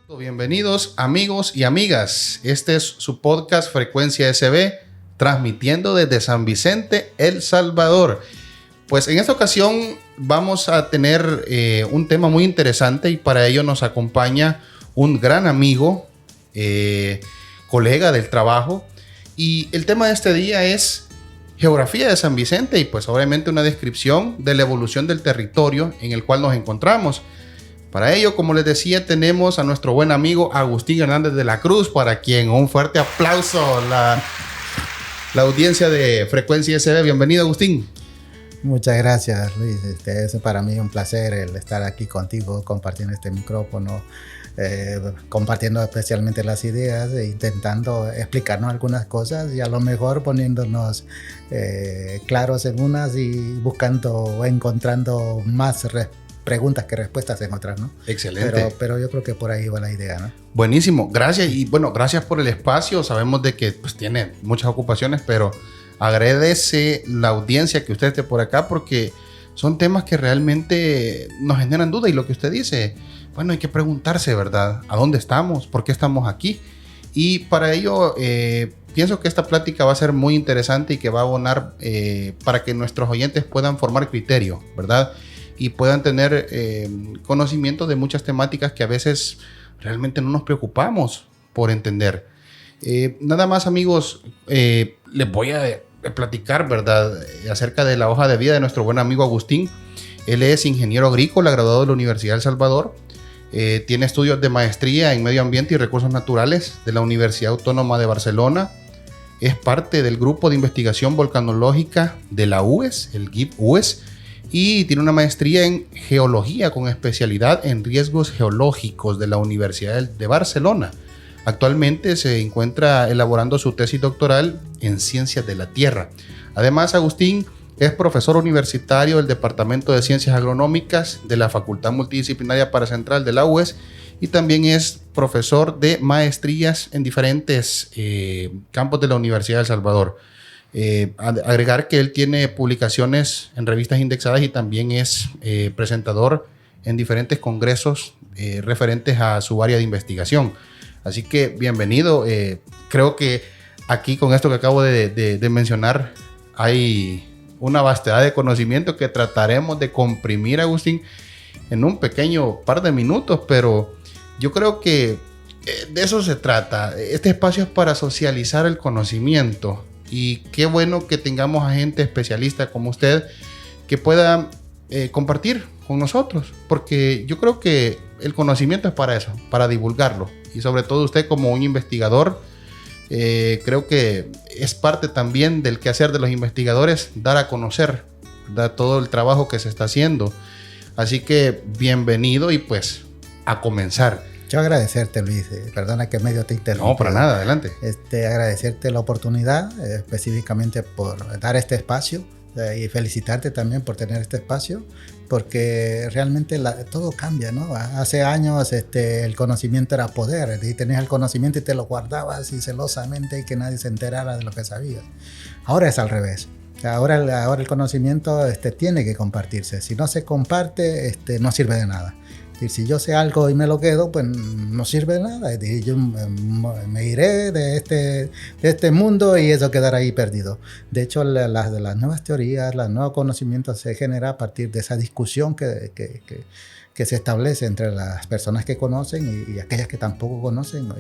Bienvenidos amigos y amigas, este es su podcast Frecuencia SB, transmitiendo desde San Vicente, El Salvador. Pues en esta ocasión vamos a tener un tema muy interesante y para ello nos acompaña un gran amigo, colega del trabajo, y el tema de este día es geografía de San Vicente y pues obviamente una descripción de la evolución del territorio en el cual nos encontramos. Para ello, como les decía, tenemos a nuestro buen amigo Agustín Hernández de la Cruz, para quien un fuerte aplauso, la audiencia de Frecuencia SB. Bienvenido, Agustín. Muchas gracias, Luis. Es para mí un placer el estar aquí contigo, compartiendo este micrófono, compartiendo especialmente las ideas e intentando explicarnos algunas cosas y a lo mejor poniéndonos claros en unas y buscando o encontrando más preguntas que respuestas en otras, ¿no? Excelente. Pero yo creo que por ahí va la idea, ¿no? Buenísimo, gracias. Y bueno, gracias por el espacio. Sabemos de que pues, tiene muchas ocupaciones, pero agradece la audiencia que usted esté por acá porque son temas que realmente nos generan duda. Y lo que usted dice, bueno, hay que preguntarse, ¿verdad? ¿A dónde estamos? ¿Por qué estamos aquí? Y para ello, pienso que esta plática va a ser muy interesante y que va a abonar para que nuestros oyentes puedan formar criterio, ¿verdad? Y puedan tener conocimiento de muchas temáticas que a veces realmente no nos preocupamos por entender. Nada más, amigos, les voy a platicar, ¿verdad?, acerca de la hoja de vida de nuestro buen amigo Agustín. Él es ingeniero agrícola, graduado de la Universidad de El Salvador. Tiene estudios de maestría en medio ambiente y recursos naturales de la Universidad Autónoma de Barcelona. Es parte del grupo de investigación volcanológica de la UES, el GIV-UES. Y tiene una maestría en geología con especialidad en riesgos geológicos de la Universidad de Barcelona. Actualmente se encuentra elaborando su tesis doctoral en Ciencias de la Tierra. Además, Agustín es profesor universitario del Departamento de Ciencias Agronómicas de la Facultad Multidisciplinaria Paracentral de la UES y también es profesor de maestrías en diferentes campos de la Universidad de El Salvador. Agregar que él tiene publicaciones en revistas indexadas y también es presentador en diferentes congresos referentes a su área de investigación. Así que bienvenido. Creo que aquí con esto que acabo de mencionar hay una vastedad de conocimiento que trataremos de comprimir, Agustín, en un pequeño par de minutos, pero yo creo que de eso se trata. Este espacio es para socializar el conocimiento. Y qué bueno que tengamos a gente especialista como usted que pueda compartir con nosotros, porque yo creo que el conocimiento es para eso, para divulgarlo. Y sobre todo usted como un investigador, creo que es parte también del quehacer de los investigadores dar a conocer, ¿verdad?, todo el trabajo que se está haciendo. Así que bienvenido y pues a comenzar. Yo agradecerte, Luis, perdona que medio te interrumpí. No, para nada, adelante. Agradecerte la oportunidad, específicamente por dar este espacio y felicitarte también por tener este espacio, porque realmente todo cambia, ¿no? Hace años el conocimiento era poder, y tenías el conocimiento y te lo guardabas y celosamente y que nadie se enterara de lo que sabías. Ahora es al revés. Ahora el conocimiento tiene que compartirse. Si no se comparte, no sirve de nada. Si yo sé algo y me lo quedo, pues no sirve de nada. Yo me iré de este mundo y eso quedará ahí perdido. De hecho, las nuevas teorías, los nuevos conocimientos se generan a partir de esa discusión que se establece entre las personas que conocen y aquellas que tampoco conocen,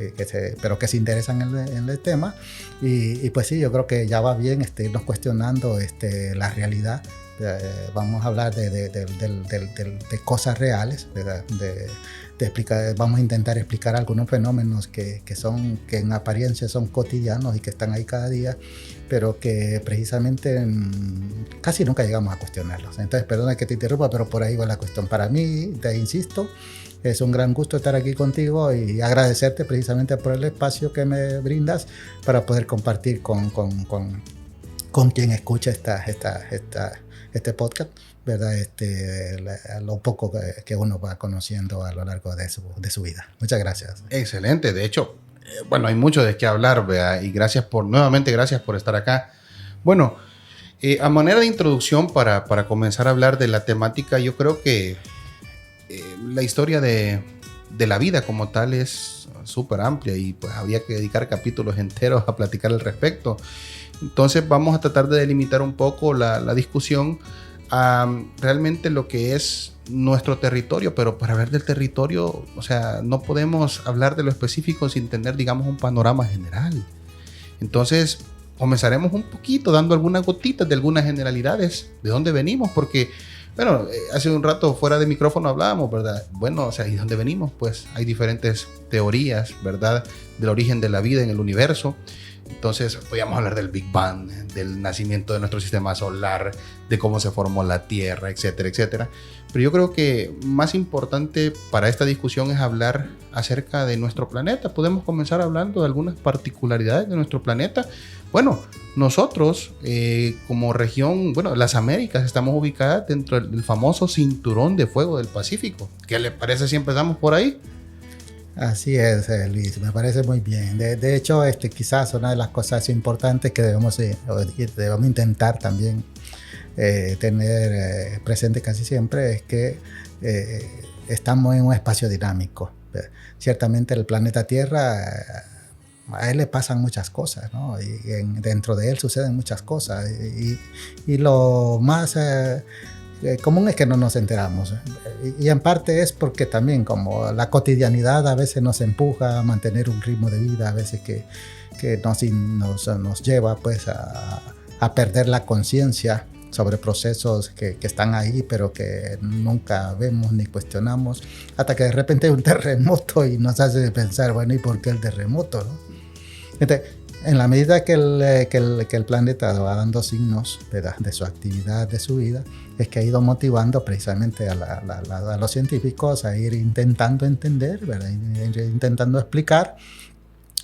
pero que se interesan en el tema. Y pues sí, yo creo que ya va bien irnos cuestionando la realidad. Vamos a hablar de cosas reales, de explicar, vamos a intentar explicar algunos fenómenos que en apariencia son cotidianos y que están ahí cada día, pero que precisamente casi nunca llegamos a cuestionarlos. Entonces, perdona que te interrumpa, pero por ahí va la cuestión. Para mí, te insisto, es un gran gusto estar aquí contigo y agradecerte precisamente por el espacio que me brindas para poder compartir con quien escucha este podcast, ¿verdad? Lo poco que uno va conociendo a lo largo de su vida. Muchas gracias. Excelente. De hecho, bueno, hay mucho de qué hablar, ¿verdad? Y nuevamente gracias por estar acá. Bueno, a manera de introducción para comenzar a hablar de la temática, yo creo que la historia de de la vida como tal es súper amplia y pues habría que dedicar capítulos enteros a platicar al respecto. Entonces vamos a tratar de delimitar un poco la discusión a realmente lo que es nuestro territorio, pero para hablar del territorio, o sea, no podemos hablar de lo específico sin tener, digamos, un panorama general. Entonces, comenzaremos un poquito dando algunas gotitas de algunas generalidades, de dónde venimos, porque, bueno, hace un rato fuera de micrófono hablábamos, ¿verdad? Bueno, o sea, ¿y de dónde venimos? Pues hay diferentes teorías, ¿verdad? Del origen de la vida en el universo. Entonces, podríamos hablar del Big Bang, del nacimiento de nuestro sistema solar, de cómo se formó la Tierra, etcétera, etcétera. Pero yo creo que más importante para esta discusión es hablar acerca de nuestro planeta. Podemos comenzar hablando de algunas particularidades de nuestro planeta. Bueno, nosotros como región, bueno, las Américas estamos ubicadas dentro del famoso cinturón de fuego del Pacífico. ¿Qué le parece si empezamos por ahí? Así es, Luis, me parece muy bien. De hecho, quizás una de las cosas importantes que debemos intentar también tener presente casi siempre es que estamos en un espacio dinámico. Ciertamente el planeta Tierra, a él le pasan muchas cosas, ¿no? Y dentro de él suceden muchas cosas. Y lo más común es que no nos enteramos. Y en parte es porque también como la cotidianidad a veces nos empuja a mantener un ritmo de vida, a veces que nos lleva pues a perder la conciencia sobre procesos que están ahí, pero que nunca vemos ni cuestionamos, hasta que de repente hay un terremoto y nos hace pensar, bueno, ¿y por qué el terremoto, no? Entonces, en la medida que el planeta va dando signos, ¿verdad?, de su actividad, de su vida, es que ha ido motivando precisamente a los científicos a ir intentando entender, ¿verdad?, intentando explicar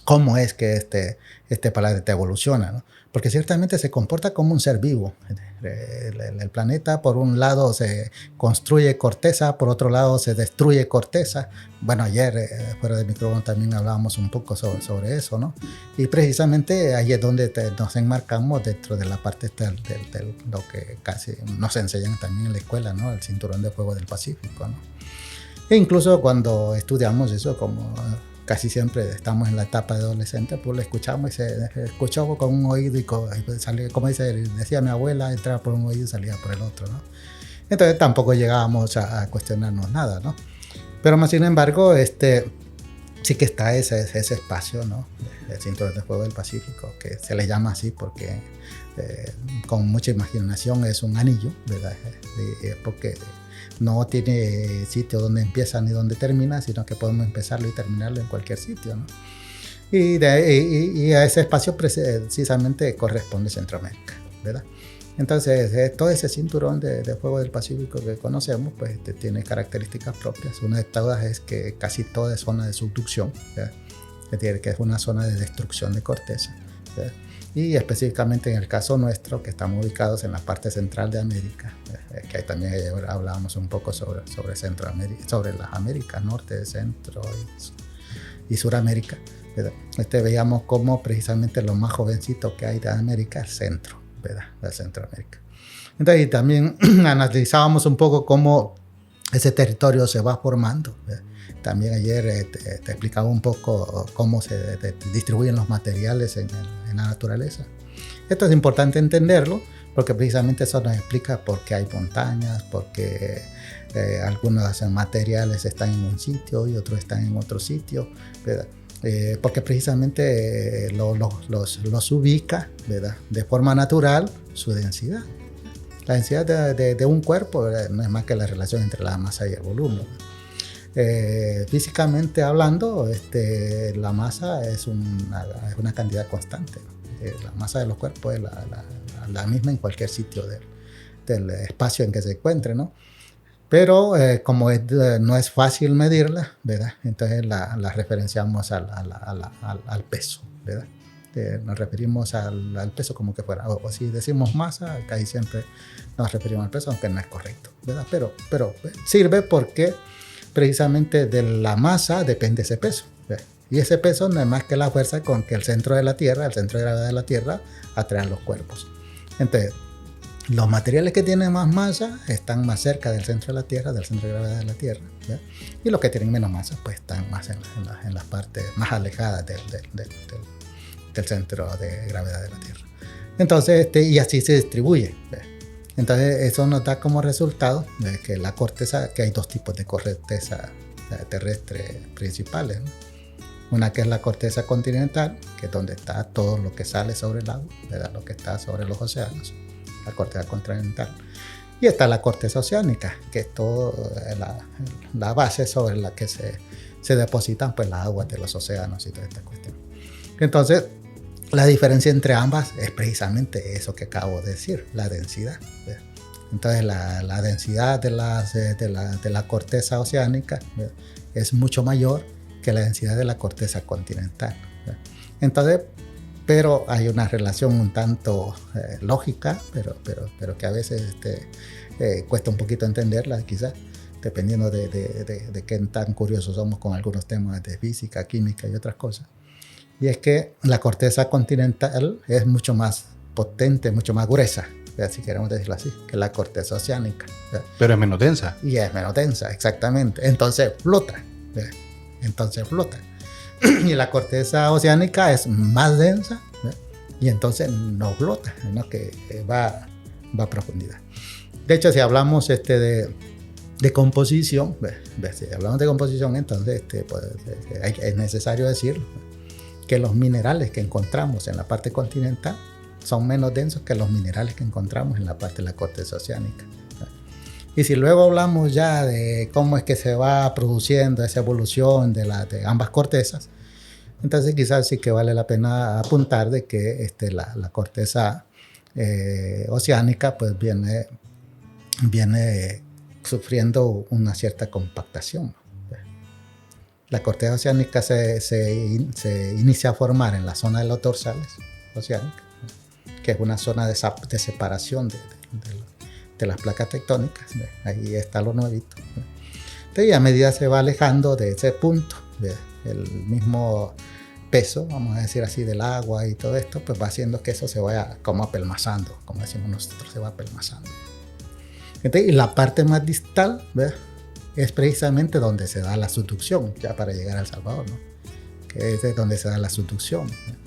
cómo es que este planeta evoluciona, ¿no? Porque ciertamente se comporta como un ser vivo. El planeta, por un lado, se construye corteza, por otro lado, se destruye corteza. Bueno, ayer, fuera del micrófono, también hablábamos un poco sobre eso, ¿no? Y precisamente ahí es donde nos enmarcamos dentro de la parte de lo que casi nos enseñan también en la escuela, ¿no? El cinturón de fuego del Pacífico, ¿no? E incluso cuando estudiamos eso, como casi siempre estamos en la etapa de adolescente, pues lo escuchamos y se escuchó con un oído y salió, como decía mi abuela, entraba por un oído y salía por el otro, ¿no? Entonces tampoco llegábamos a cuestionarnos nada, ¿no? Pero más sin embargo, sí que está ese espacio, ¿no? El cinturón de fuego del Pacífico, que se le llama así porque con mucha imaginación es un anillo, ¿verdad? Porque no tiene sitio donde empieza ni donde termina, sino que podemos empezarlo y terminarlo en cualquier sitio, ¿no? Y a ese espacio precisamente corresponde Centroamérica, ¿verdad? Entonces, todo ese cinturón de fuego del Pacífico que conocemos, pues tiene características propias. Una de todas es que casi toda es zona de subducción, ¿verdad? Es decir, que es una zona de destrucción de corteza, ¿verdad? Y específicamente en el caso nuestro, que estamos ubicados en la parte central de América, que ahí también hablábamos un poco sobre Centroamérica, sobre las Américas, Norte, Centro y Suramérica, ¿verdad? Veíamos cómo precisamente lo más jovencito que hay de América es centro, ¿verdad? De Centroamérica. Entonces, y también analizábamos un poco cómo ese territorio se va formando, ¿verdad? También ayer te explicaba un poco cómo se distribuyen los materiales en la naturaleza. Esto es importante entenderlo porque precisamente eso nos explica por qué hay montañas, por qué algunos materiales están en un sitio y otros están en otro sitio, ¿verdad? Porque precisamente los ubica, ¿verdad?, de forma natural su densidad. La densidad de un cuerpo, ¿verdad?, no es más que la relación entre la masa y el volumen. Físicamente hablando, la masa es una cantidad constante, ¿no? La masa de los cuerpos es la misma en cualquier sitio del espacio en que se encuentre, ¿no? Pero como no es fácil medirla, ¿verdad?, entonces la referenciamos al peso, ¿verdad? Nos referimos al peso como que fuera, o si decimos masa, casi siempre nos referimos al peso, aunque no es correcto, ¿verdad? Pero sirve porque precisamente de la masa depende ese peso, ¿verdad? Y ese peso no es más que la fuerza con que el centro de la Tierra, el centro de gravedad de la Tierra, atrae los cuerpos. Entonces, Los materiales que tienen más masa están más cerca del centro de la Tierra, del centro de gravedad de la Tierra, ¿ya? Y los que tienen menos masa pues están más en las partes más alejadas del centro de gravedad de la Tierra. Entonces, y así se distribuye, ¿ya? Entonces, eso nos da como resultado que la corteza, que hay dos tipos de corteza terrestre principales, ¿no? Una que es la corteza continental, que es donde está todo lo que sale sobre el agua, ¿verdad? Lo que está sobre los océanos, la corteza continental. Y está la corteza oceánica, que es toda la base sobre la que se depositan pues, las aguas de los océanos y toda esta cuestión. Entonces, la diferencia entre ambas es precisamente eso que acabo de decir, la densidad. Entonces, la densidad de la corteza oceánica es mucho mayor que la densidad de la corteza continental. Entonces, pero hay una relación un tanto lógica, pero que a veces cuesta un poquito entenderla, quizás, dependiendo de qué tan curiosos somos con algunos temas de física, química y otras cosas. Y es que la corteza continental es mucho más potente, mucho más gruesa, si queremos decirlo así, que la corteza oceánica. Pero es menos densa. Y es menos densa, exactamente. Entonces flota. Y la corteza oceánica es más densa, y entonces no flota, sino que va a profundidad. De hecho, si hablamos de composición, entonces pues, es necesario decirlo, que los minerales que encontramos en la parte continental son menos densos que los minerales que encontramos en la parte de la corteza oceánica. Y si luego hablamos ya de cómo es que se va produciendo esa evolución de ambas cortezas, entonces quizás sí que vale la pena apuntar de que la corteza oceánica pues viene sufriendo una cierta compactación. La corteza oceánica se inicia a formar en la zona de los dorsales oceánicos, que es una zona de separación de las placas tectónicas. Ahí está lo nuevito. Entonces, a medida se va alejando de ese punto, el mismo peso, vamos a decir así, del agua y todo esto, pues va haciendo que eso se vaya como apelmazando, como decimos nosotros, se va apelmazando. Entonces, y la parte más distal, ¿verdad?, es precisamente donde se da la subducción, ya para llegar a El Salvador, ¿no?, que es donde se da la subducción, ¿verdad?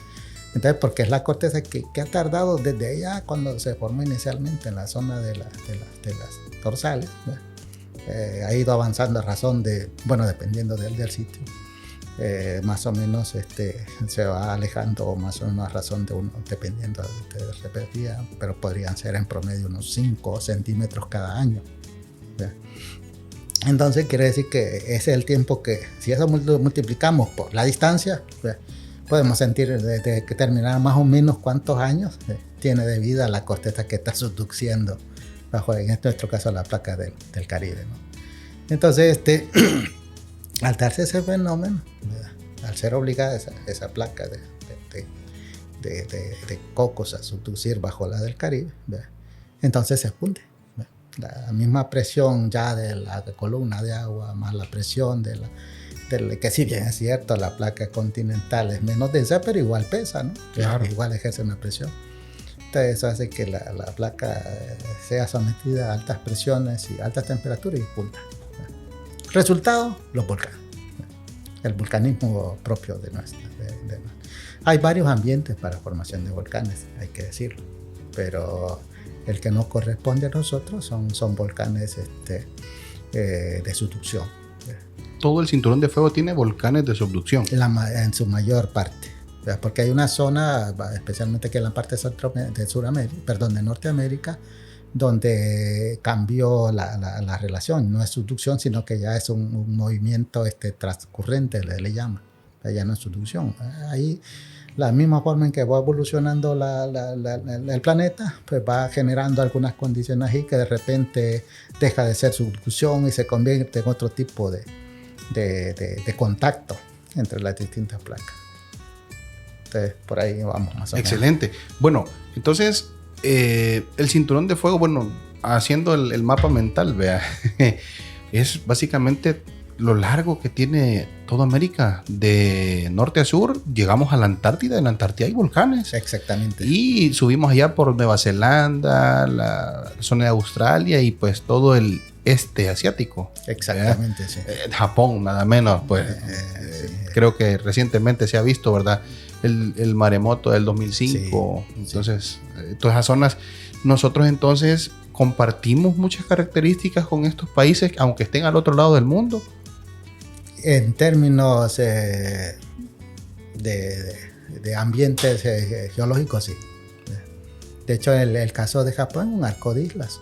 Entonces, porque es la corteza que ha tardado desde allá, cuando se formó inicialmente en la zona de las dorsales, ha ido avanzando a razón de, bueno, dependiendo del sitio, más o menos se va alejando más o menos a razón de uno, dependiendo de repetida, pero podrían ser en promedio unos 5 centímetros cada año, ¿verdad? Entonces quiere decir que ese es el tiempo que, si eso multiplicamos por la distancia, ¿verdad?, podemos sentir determinar más o menos cuántos años tiene de vida la corteza que está subduciendo bajo, en nuestro caso, la placa del Caribe, ¿no? Entonces, al darse ese fenómeno, ¿verdad?, al ser obligada esa placa de Cocos a subducir bajo la del Caribe, ¿verdad?, entonces se funde. La misma presión ya de la columna de agua, más la presión que si bien es cierto, la placa continental es menos densa, pero igual pesa, ¿no? Claro. Igual ejerce una presión. Entonces eso hace que la placa sea sometida a altas presiones y altas temperaturas y punta. Resultado, los volcanes. El volcanismo propio de nuestra. Hay varios ambientes para formación de volcanes, hay que decirlo, pero el que nos corresponde a nosotros son volcanes de subducción. Todo el cinturón de fuego tiene volcanes de subducción. En su mayor parte, ¿verdad?, porque hay una zona, especialmente que en la parte de Norteamérica, donde cambió la relación. No es subducción, sino que ya es un movimiento transcurrente, le llama. Ya no es subducción. Ahí, la misma forma en que va evolucionando el planeta, pues va generando algunas condiciones ahí que de repente deja de ser subducción y se convierte en otro tipo de contacto entre las distintas placas. Entonces, por ahí vamos más o menos. Excelente. Bueno, entonces, el cinturón de fuego, bueno, haciendo el mapa mental, vea, es básicamente lo largo que tiene toda América, de norte a sur, llegamos a la Antártida. En la Antártida hay volcanes. Exactamente. Y subimos allá por Nueva Zelanda, la zona de Australia y pues todo el este asiático. Exactamente, sí. Japón, nada menos, pues. Sí. Creo que recientemente se ha visto, ¿verdad? El maremoto del 2005. Sí, entonces, todas esas zonas, nosotros entonces compartimos muchas características con estos países, aunque estén al otro lado del mundo. En términos de ambientes geológicos, sí. De hecho, el caso de Japón es un arco de islas.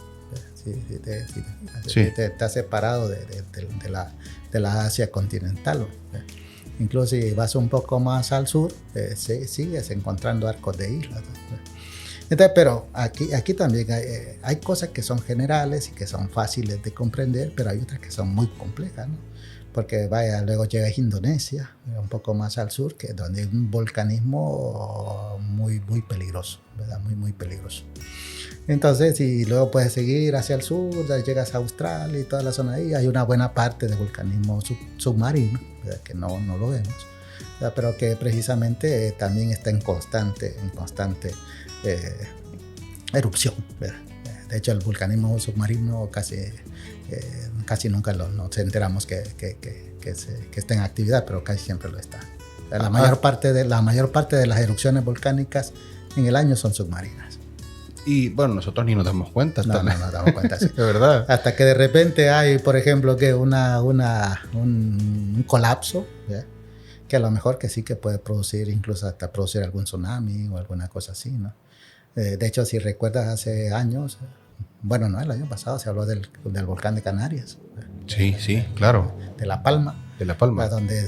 Está separado de la Asia continental. Incluso si vas un poco más al sur, sigues encontrando arcos de islas. Entonces, pero aquí también hay cosas que son generales y que son fáciles de comprender, pero hay otras que son muy complejas, ¿no? Porque luego llegas a Indonesia, un poco más al sur, que es donde hay un volcanismo muy, muy peligroso, ¿verdad? Muy, muy peligroso. Entonces, y luego puedes seguir hacia el sur, llegas a Australia y toda la zona ahí, hay una buena parte de volcanismo submarino, ¿verdad? Que no lo vemos, ¿verdad? Pero que precisamente también está en constante erupción, ¿verdad? De hecho, el volcanismo submarino casi nunca nos enteramos que está en actividad, pero casi siempre lo está. La mayor parte de las erupciones volcánicas en el año son submarinas. Y bueno, nosotros ni nos damos cuenta. No nos damos cuenta, sí. De verdad. Hasta que de repente hay, por ejemplo, que un colapso, ¿ya? Que a lo mejor que sí que puede producir, incluso hasta producir algún tsunami o alguna cosa así, ¿no? De hecho, si recuerdas hace años, bueno, no, el año pasado se habló del volcán de Canarias. Sí, claro. De La Palma. De La Palma. Donde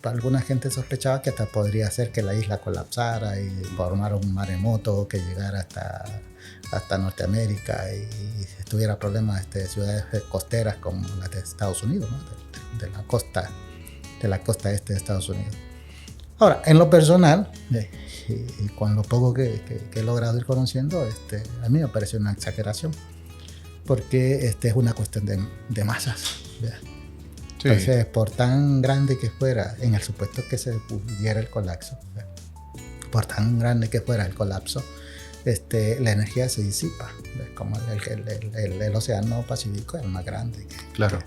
alguna gente sospechaba que hasta podría ser que la isla colapsara y formara un maremoto que llegara hasta Norteamérica y tuviera problemas de ciudades costeras como las de Estados Unidos, ¿no? de la costa este de Estados Unidos. Ahora, en lo personal, y con lo poco que he logrado ir conociendo, a mí me parece una exageración, porque es una cuestión de masas, ¿verdad? Sí. Entonces, por tan grande que fuera, en el supuesto que se pudiera el colapso, ¿verdad? Por tan grande que fuera el colapso, la energía se disipa, ¿verdad? Como el océano Pacífico es el más grande. Claro.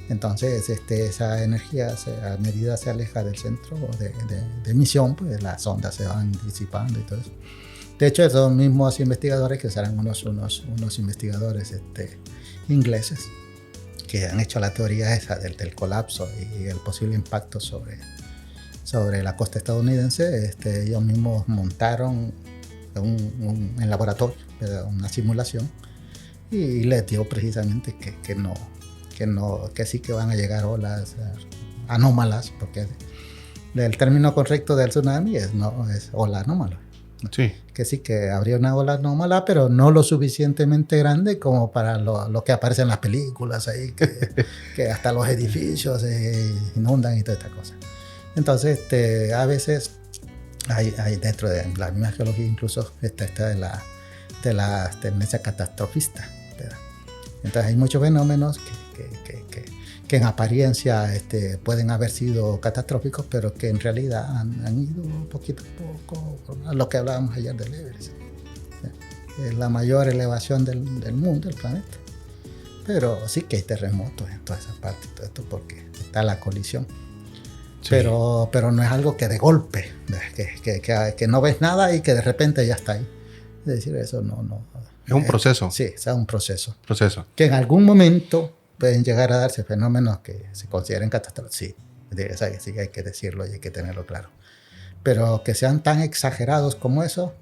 Entonces, esa energía, a medida se aleja del centro de emisión, pues las ondas se van disipando y todo eso. De hecho, esos mismos investigadores, que serán unos investigadores ingleses, que han hecho la teoría esa del colapso y el posible impacto sobre la costa estadounidense, ellos mismos montaron en laboratorio, una simulación, y les dio precisamente que sí que van a llegar olas anómalas, porque el término correcto del tsunami es ola anómala. Sí. Que sí que habría una ola anómala, pero no lo suficientemente grande como para lo que aparece en las películas ahí, que hasta los edificios se inundan y toda esta cosa. Entonces, a veces hay dentro de la misma geología incluso está de la tendencia catastrofista, ¿verdad? Entonces hay muchos fenómenos que en apariencia pueden haber sido catastróficos, pero que en realidad han ido poquito a poco a lo que hablábamos ayer del Everest. Es la mayor elevación del mundo, del planeta. Pero sí que hay terremotos en toda esa parte, todo esto porque está la colisión. Sí. Pero no es algo que de golpe, que no ves nada y que de repente ya está ahí. Es decir, eso no. Es un proceso. Sí, es un proceso. Que en algún momento pueden llegar a darse fenómenos que se consideren catástrofes. Sí, hay que decirlo y hay que tenerlo claro. Pero que sean tan exagerados como eso,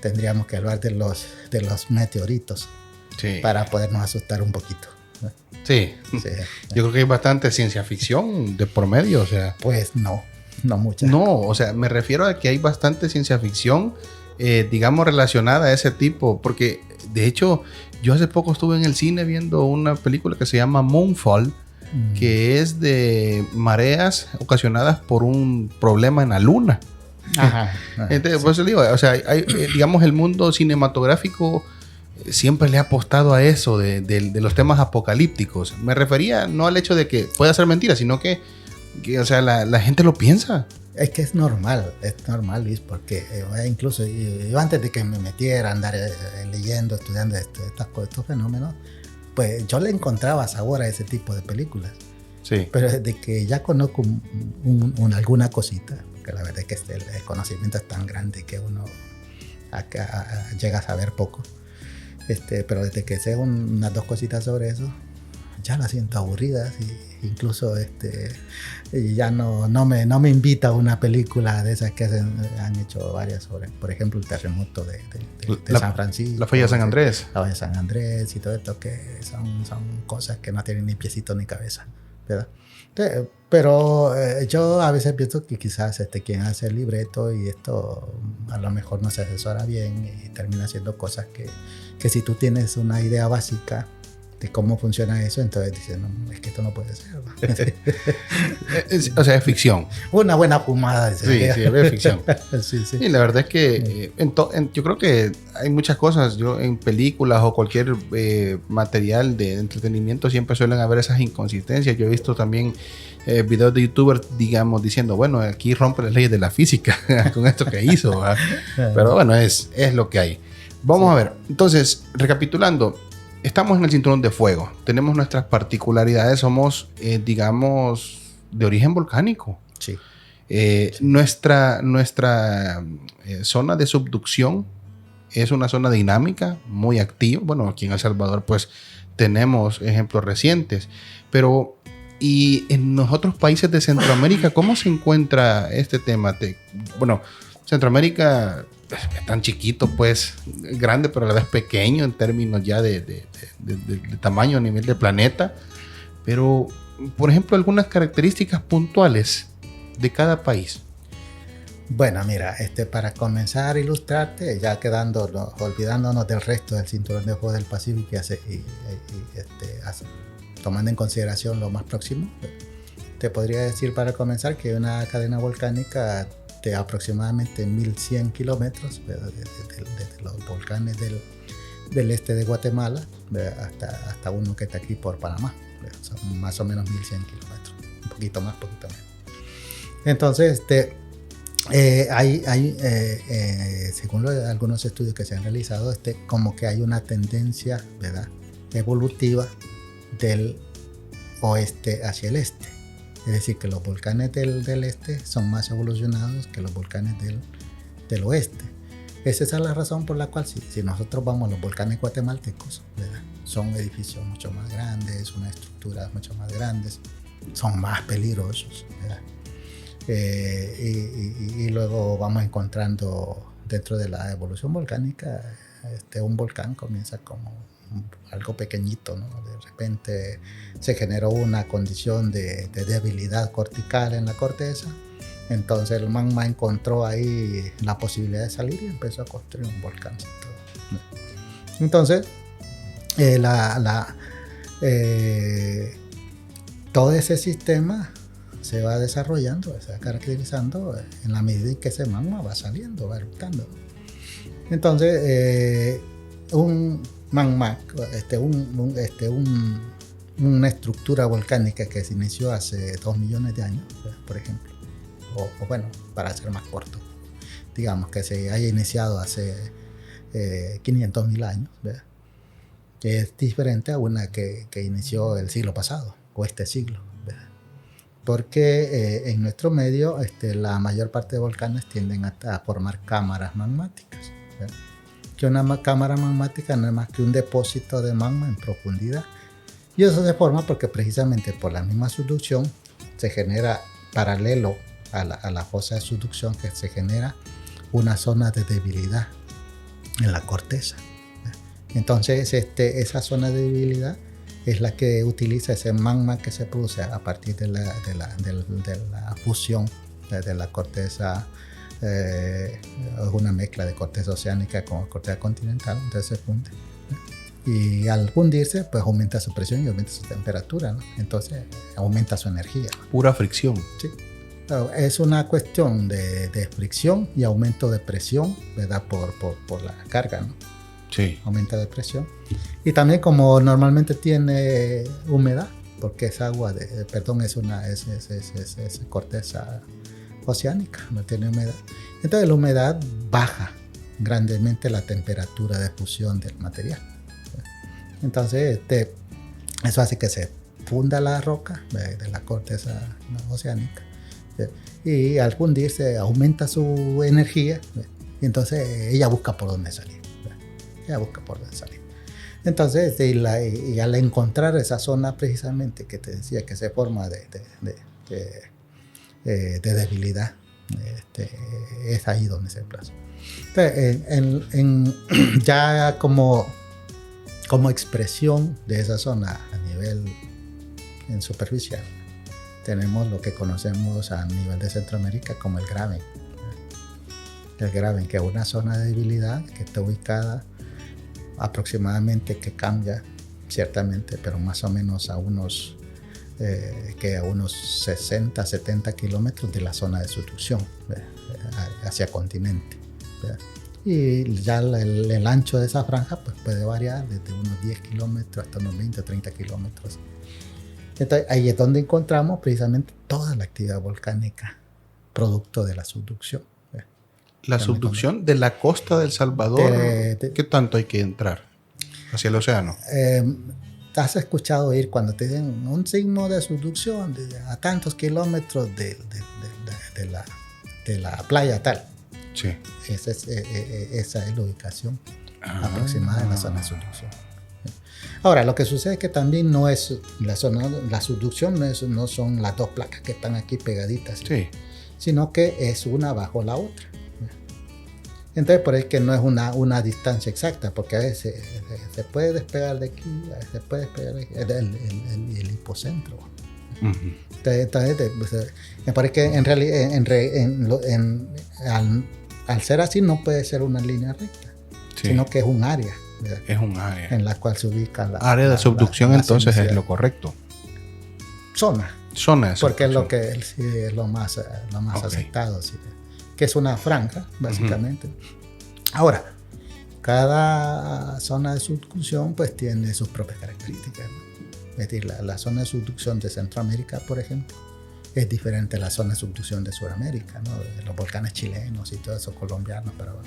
tendríamos que hablar de los meteoritos, sí, para podernos asustar un poquito. Sí. Yo creo que hay bastante ciencia ficción de por medio, o sea. Pues no mucha. No, o sea, me refiero a que hay bastante ciencia ficción, digamos, relacionada a ese tipo, porque de hecho yo hace poco estuve en el cine viendo una película que se llama Moonfall, que es de mareas ocasionadas por un problema en la luna. Ajá. Entonces, sí. Por eso digo, o sea, hay, digamos, el mundo cinematográfico siempre le ha apostado a eso de los temas apocalípticos. Me refería no al hecho de que pueda ser mentira, sino que o sea, la gente lo piensa. Es que es normal, Luis, porque incluso yo antes de que me metiera a andar leyendo, estudiando estos fenómenos, pues yo le encontraba sabor a ese tipo de películas. Sí. Pero desde que ya conozco alguna cosita, porque la verdad es que el conocimiento es tan grande que uno llega a saber poco. Pero desde que sé unas 2 cositas sobre eso, ya las siento aburridas y incluso ya no me invita a una película de esas que han hecho varias sobre, por ejemplo, el terremoto de San Francisco. La falla de San Andrés. La falla de San Andrés y todo esto que son cosas que no tienen ni piecito ni cabeza, ¿verdad? Pero yo a veces pienso que quizás quien hace el libreto y esto a lo mejor no se asesora bien y termina haciendo cosas que si tú tienes una idea básica de cómo funciona eso, entonces dices, no, es que esto no puede ser, ¿no? O sea, es ficción. Una buena fumada. Sí, es ficción. Sí. Y la verdad es que yo creo que hay muchas cosas. En películas o cualquier material de entretenimiento siempre suelen haber esas inconsistencias. Yo he visto también videos de youtubers, digamos, diciendo, bueno, aquí rompe las leyes de la física con esto que hizo, ¿verdad? Pero bueno, es lo que hay. Vamos a ver. Entonces, recapitulando, estamos en el cinturón de fuego. Tenemos nuestras particularidades. Somos, digamos, de origen volcánico. Sí. Nuestra zona de subducción es una zona dinámica, muy activa. Bueno, aquí en El Salvador, pues, tenemos ejemplos recientes. Pero, y en los otros países de Centroamérica, ¿cómo se encuentra este tema? Bueno, Centroamérica es tan chiquito, pues, grande, pero a la vez pequeño en términos ya de tamaño a nivel de planeta. Pero, por ejemplo, algunas características puntuales de cada país. Bueno, mira, para comenzar a ilustrarte, ya olvidándonos del resto del cinturón de fuego del Pacífico tomando en consideración lo más próximo, te podría decir para comenzar que hay una cadena volcánica de aproximadamente 1100 kilómetros desde los volcanes del este de Guatemala hasta uno que está aquí por Panamá. Son más o menos 1100 kilómetros, un poquito más, poquito menos. Entonces, según algunos estudios que se han realizado, como que hay una tendencia, ¿verdad?, evolutiva del oeste hacia el este. Es decir, que los volcanes del este son más evolucionados que los volcanes del oeste. Esa es la razón por la cual si nosotros vamos a los volcanes guatemaltecos, ¿verdad?, son edificios mucho más grandes, unas estructuras mucho más grandes, son más peligrosos, ¿verdad? Y luego vamos encontrando dentro de la evolución volcánica, un volcán comienza como algo pequeñito, ¿no? De repente se generó una condición de debilidad cortical en la corteza, entonces el magma encontró ahí la posibilidad de salir y empezó a construir un volcancito. Entonces todo ese sistema se va desarrollando, se va caracterizando en la medida en que ese magma va saliendo, va eruptando. Entonces, un magma, una estructura volcánica que se inició hace 2 millones de años, por ejemplo, o bueno, para ser más corto, digamos que se haya iniciado hace 500.000 años, ¿verdad?, que es diferente a una que inició el siglo pasado o este siglo, ¿verdad?, porque en nuestro medio la mayor parte de volcanes tienden a formar cámaras magmáticas, ¿verdad?, que una cámara magmática no es más que un depósito de magma en profundidad, y eso se forma porque precisamente por la misma subducción se genera, paralelo a la fosa de subducción, que se genera una zona de debilidad en la corteza. Entonces esa zona de debilidad es la que utiliza ese magma que se produce a partir de la fusión de la corteza. Es una mezcla de corteza oceánica con corteza continental, entonces se funde, y al fundirse pues aumenta su presión y aumenta su temperatura, ¿no? Entonces aumenta su energía. Pura fricción. Sí. Es una cuestión de fricción y aumento de presión, ¿verdad?, por la carga, ¿no? Sí. Aumenta de presión. Y también como normalmente tiene humedad, porque es agua es corteza oceánica, no tiene humedad. Entonces la humedad baja grandemente la temperatura de fusión del material. Entonces eso hace que se funda la roca de la corteza oceánica. Y al fundirse aumenta su energía, y entonces ella busca por dónde salir. Entonces, y al encontrar esa zona precisamente que te decía que se forma de debilidad, es ahí donde se plasma. Entonces, ya como expresión de esa zona a nivel superficial, tenemos lo que conocemos a nivel de Centroamérica como el graben. El graben, que es una zona de debilidad que está ubicada aproximadamente, que cambia ciertamente, pero más o menos a unos 60, 70 kilómetros de la zona de subducción hacia continente. Y ya el ancho de esa franja pues, puede variar desde unos 10 kilómetros hasta unos 20 o 30 kilómetros. Entonces, ahí es donde encontramos precisamente toda la actividad volcánica producto de la subducción. La subducción de la costa del Salvador, ¿qué tanto hay que entrar hacia el océano? ¿Has escuchado oír cuando te dicen un signo de subducción a tantos kilómetros de la playa tal? Sí. Esa es la ubicación aproximada de la zona de subducción. Ahora, lo que sucede es que también no es la subducción, no son las dos placas que están aquí pegaditas, sí, sino que es una bajo la otra. Entonces, por ahí que no es una distancia exacta, porque a veces se puede despegar de aquí, a veces se puede despegar de aquí, el hipocentro. Uh-huh. Entonces, me parece que en realidad, al ser así, no puede ser una línea recta, sí, sino que es un área. ¿Verdad? Es un área en la cual se ubica la área de subducción, entonces es lo correcto. Zona de porque es lo que es lo más okay, aceptado, ¿sí? Que es una franja, básicamente. Uh-huh. Ahora, cada zona de subducción pues tiene sus propias características, ¿no? Es decir, la zona de subducción de Centroamérica, por ejemplo, es diferente a la zona de subducción de Sudamérica, ¿no? De los volcanes chilenos y todo eso, colombianos, pero ¿no?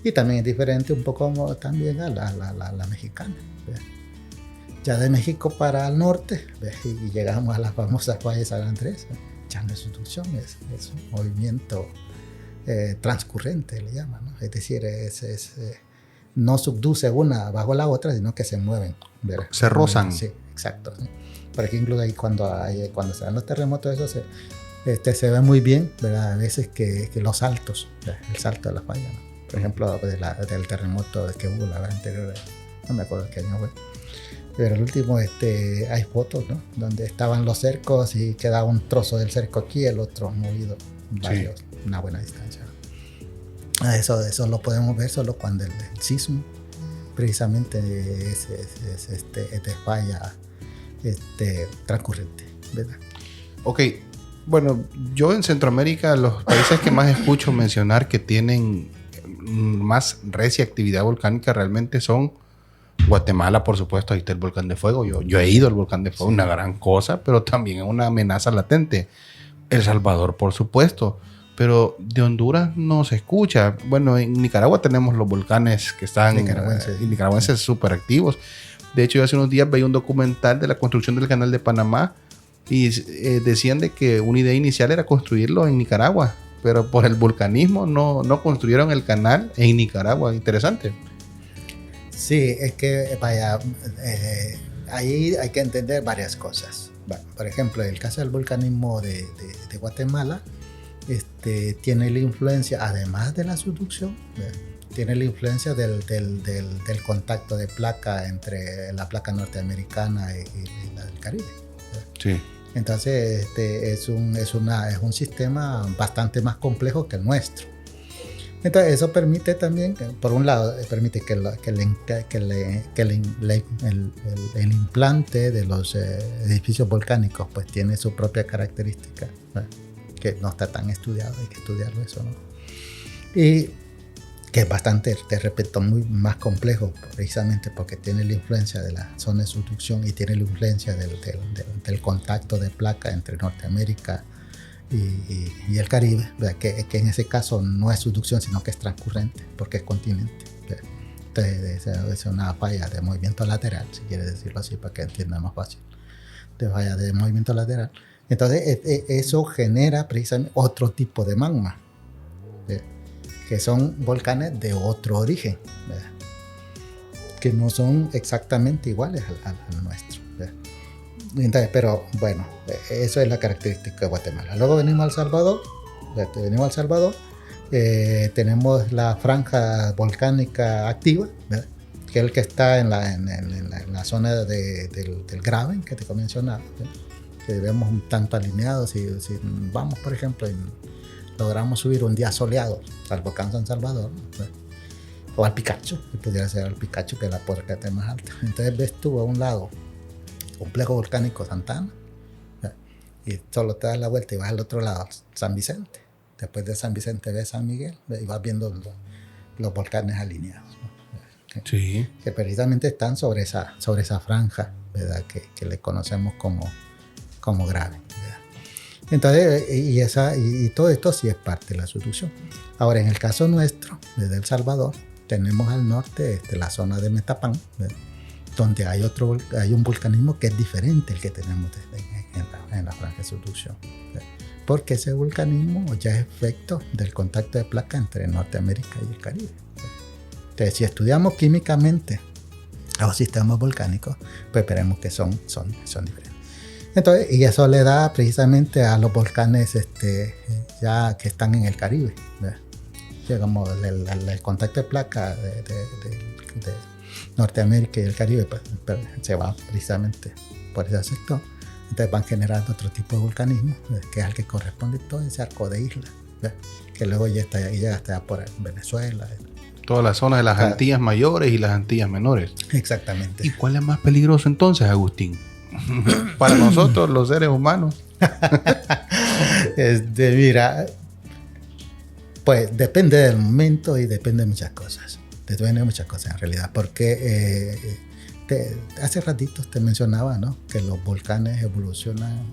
Y también es diferente un poco también a la mexicana. ¿Ves? Ya de México para el norte, ¿ves? Y llegamos a la famosa falla de San Andrés. Ya no es subducción, es un movimiento transcurrente, le llaman, ¿no? Es decir, no subduce una bajo la otra, sino que se mueven. ¿Verdad? Se rozan. Sí, exacto. ¿Sí? Porque incluso ahí cuando se dan los terremotos, eso se ve muy bien, ¿verdad? A veces que los saltos, ¿verdad? El salto de la falla, ¿no? Por ejemplo, del terremoto que hubo la vez anterior, no me acuerdo qué año fue, pero el último hay fotos, ¿no? Donde estaban los cercos y quedaba un trozo del cerco aquí, el otro movido sí, una buena distancia. Eso lo podemos ver solo cuando el sismo precisamente es de falla transcurrente, ¿verdad? Ok, bueno, yo en Centroamérica los países que más escucho mencionar que tienen más recia actividad volcánica realmente son Guatemala, por supuesto, ahí está el volcán de fuego. Yo he ido al volcán de fuego, una gran cosa, pero también es una amenaza latente. El Salvador, por supuesto, pero de Honduras no se escucha. Bueno, en Nicaragua tenemos los volcanes que están nicaragüenses súper activos. De hecho, yo hace unos días veía un documental de la construcción del canal de Panamá y decían de que una idea inicial era construirlo en Nicaragua, pero por el volcanismo no construyeron el canal en Nicaragua. Interesante. Sí, es que vaya, ahí hay que entender varias cosas. Por ejemplo, el caso del volcanismo de Guatemala tiene la influencia, además de la subducción, tiene la influencia del contacto de placa entre la placa norteamericana y la del Caribe. Sí. Entonces es un sistema bastante más complejo que el nuestro. Entonces eso permite también, por un lado, permite que el implante de los edificios volcánicos pues tiene su propia característica, ¿no? Que no está tan estudiado, hay que estudiarlo eso, ¿no? Y que es bastante, te repito, muy más complejo, precisamente porque tiene la influencia de la zona de subducción y tiene la influencia del contacto de placa entre Norteamérica y el Caribe, que en ese caso no es subducción, sino que es transcurrente, porque es continente. Entonces, es una falla de movimiento lateral, si quieres decirlo así, para que entienda más fácil, de falla de movimiento lateral. Entonces, eso genera precisamente otro tipo de magma, que son volcanes de otro origen, ¿verdad? Que no son exactamente iguales al nuestro, ¿verdad? Entonces, pero bueno, eso es la característica de Guatemala. Luego venimos al Salvador, tenemos la franja volcánica activa, ¿verdad? Que es el que está en la zona del Graben que te mencionaba, ¿verdad? Que vemos un tanto alineados. Si vamos, por ejemplo, logramos subir un día soleado al volcán San Salvador, ¿verdad? O al Picacho, que pudiera ser al Picacho, que es la porcata más alta. Entonces ves tú a un lado complejo volcánico Santana, ¿verdad? Y solo te das la vuelta y vas al otro lado, San Vicente. Después de San Vicente ves San Miguel, ¿verdad? Y vas viendo los volcanes alineados, ¿no? Sí. Que precisamente están sobre esa franja, ¿verdad? Que le conocemos como Graben, ¿verdad? Entonces, y todo esto sí es parte de la subducción. Ahora, en el caso nuestro, desde El Salvador, tenemos al norte la zona de Metapán, ¿verdad? Donde hay un volcanismo que es diferente al que tenemos en la franja de subducción, ¿verdad? Porque ese volcanismo ya es efecto del contacto de placa entre Norteamérica y el Caribe, ¿verdad? Entonces, si estudiamos químicamente a los sistemas volcánicos, pues veremos que son diferentes. Entonces, y eso le da precisamente a los volcanes ya que están en el Caribe, ¿verdad? Digamos, el contacto de placa de Norteamérica y el Caribe pues, se va precisamente por ese sector. Entonces van generando otro tipo de volcanismo, ¿verdad? Que es al que corresponde todo ese arco de islas, ¿verdad? Que luego ya llega hasta allá por Venezuela, ¿verdad? Toda la zona de las Antillas mayores y las Antillas menores. Exactamente. ¿Y cuál es más peligroso entonces, Agustín? Para nosotros, los seres humanos. Mira, pues depende del momento y depende de muchas cosas. Depende de muchas cosas en realidad, porque hace ratitos te mencionaba, ¿no? Que los volcanes evolucionan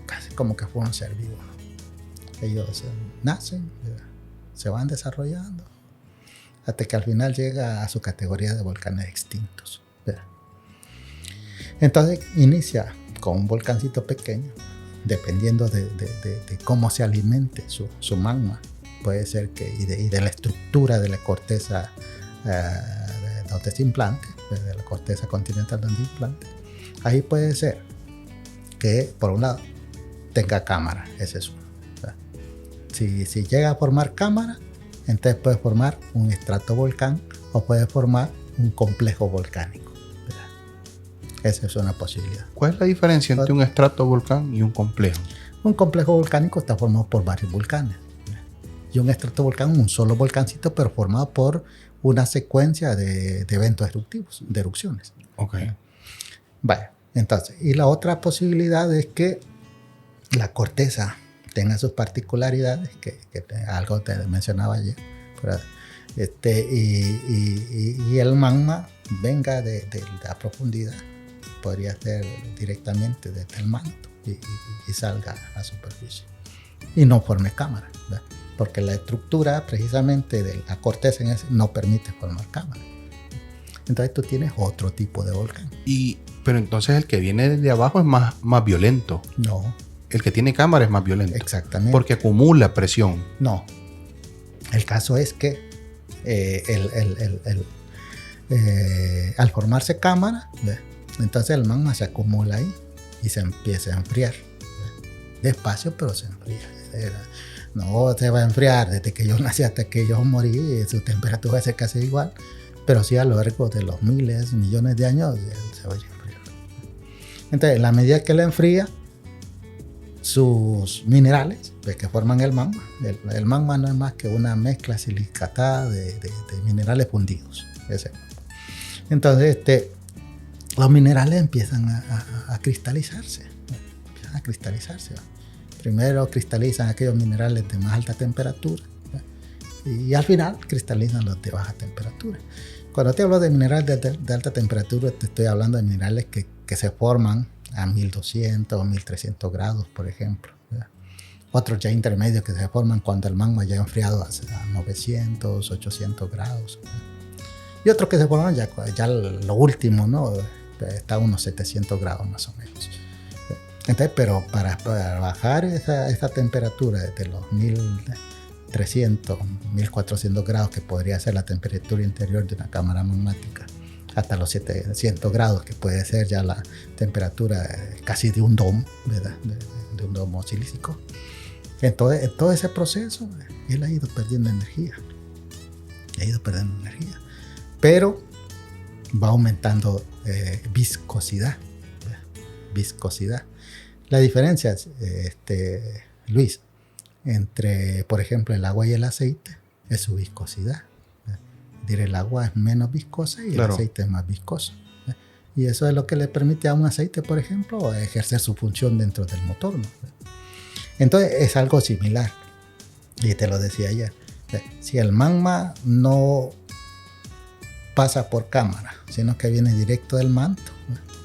casi como que fueran ser vivos, ¿no? Ellos nacen, ¿verdad? Se van desarrollando hasta que al final llega a su categoría de volcanes extintos, ¿verdad? Entonces inicia con un volcancito pequeño, dependiendo de cómo se alimente su magma. Puede ser que, y de la estructura de la corteza donde se implante, de la corteza continental donde se implante. Ahí puede ser que, por un lado, tenga cámara, ese es uno, ¿verdad? Si llega a formar cámara, entonces puede formar un estratovolcán o puede formar un complejo volcánico, ¿verdad? Esa es una posibilidad. ¿Cuál es la diferencia entre un estratovolcán y un complejo? Un complejo volcánico está formado por varios volcanes. Y un estratovolcán, un solo volcancito, pero formado por una secuencia de eventos eruptivos, de erupciones. Ok. Vale, entonces, y la otra posibilidad es que la corteza tenga sus particularidades, que algo te mencionaba ayer, y el magma venga de la profundidad, podría ser directamente desde el manto y salga a la superficie y no forme cámara, ¿verdad? Porque la estructura precisamente de la corteza no permite formar cámara. Entonces tú tienes otro tipo de volcán. Pero entonces el que viene desde abajo es más violento. No. El que tiene cámara es más violento. Exactamente. Porque acumula presión. No. El caso es que al formarse cámara, ¿ves? Entonces el magma se acumula ahí y se empieza a enfriar, ¿ves? Despacio, pero se enfría. No se va a enfriar desde que yo nací hasta que yo morí, su temperatura va a ser casi igual, pero sí a lo largo de los miles, millones de años se va a ir enfriando. Entonces, en la medida que la enfría, sus minerales que forman el magma, el magma no es más que una mezcla silicatada de minerales fundidos. Entonces, los minerales empiezan a cristalizarse. Primero cristalizan aquellos minerales de más alta temperatura, ¿verdad? y al final cristalizan los de baja temperatura. Cuando te hablo de minerales de alta temperatura, te estoy hablando de minerales que se forman a 1200 o 1300 grados, por ejemplo. Otros ya intermedios que se forman cuando el magma ya ha enfriado a 900, 800 grados. Y otros que se forman ya lo último, ¿no? Está a unos 700 grados más o menos. Entonces, pero para bajar esa temperatura desde los 1300, 1400 grados, que podría ser la temperatura interior de una cámara magmática, hasta los 700 grados, que puede ser ya la temperatura casi de un domo, ¿verdad? De un domo silícico. Entonces, en todo ese proceso, él ha ido perdiendo energía. Pero va aumentando viscosidad. La diferencia, Luis, entre, por ejemplo, el agua y el aceite es su viscosidad. Es decir, el agua es menos viscosa y el aceite es más viscoso. Y eso es lo que le permite a un aceite, por ejemplo, ejercer su función dentro del motor, ¿no? Entonces es algo similar. Y te lo decía ayer. Si el magma no pasa por cámara, sino que viene directo del manto,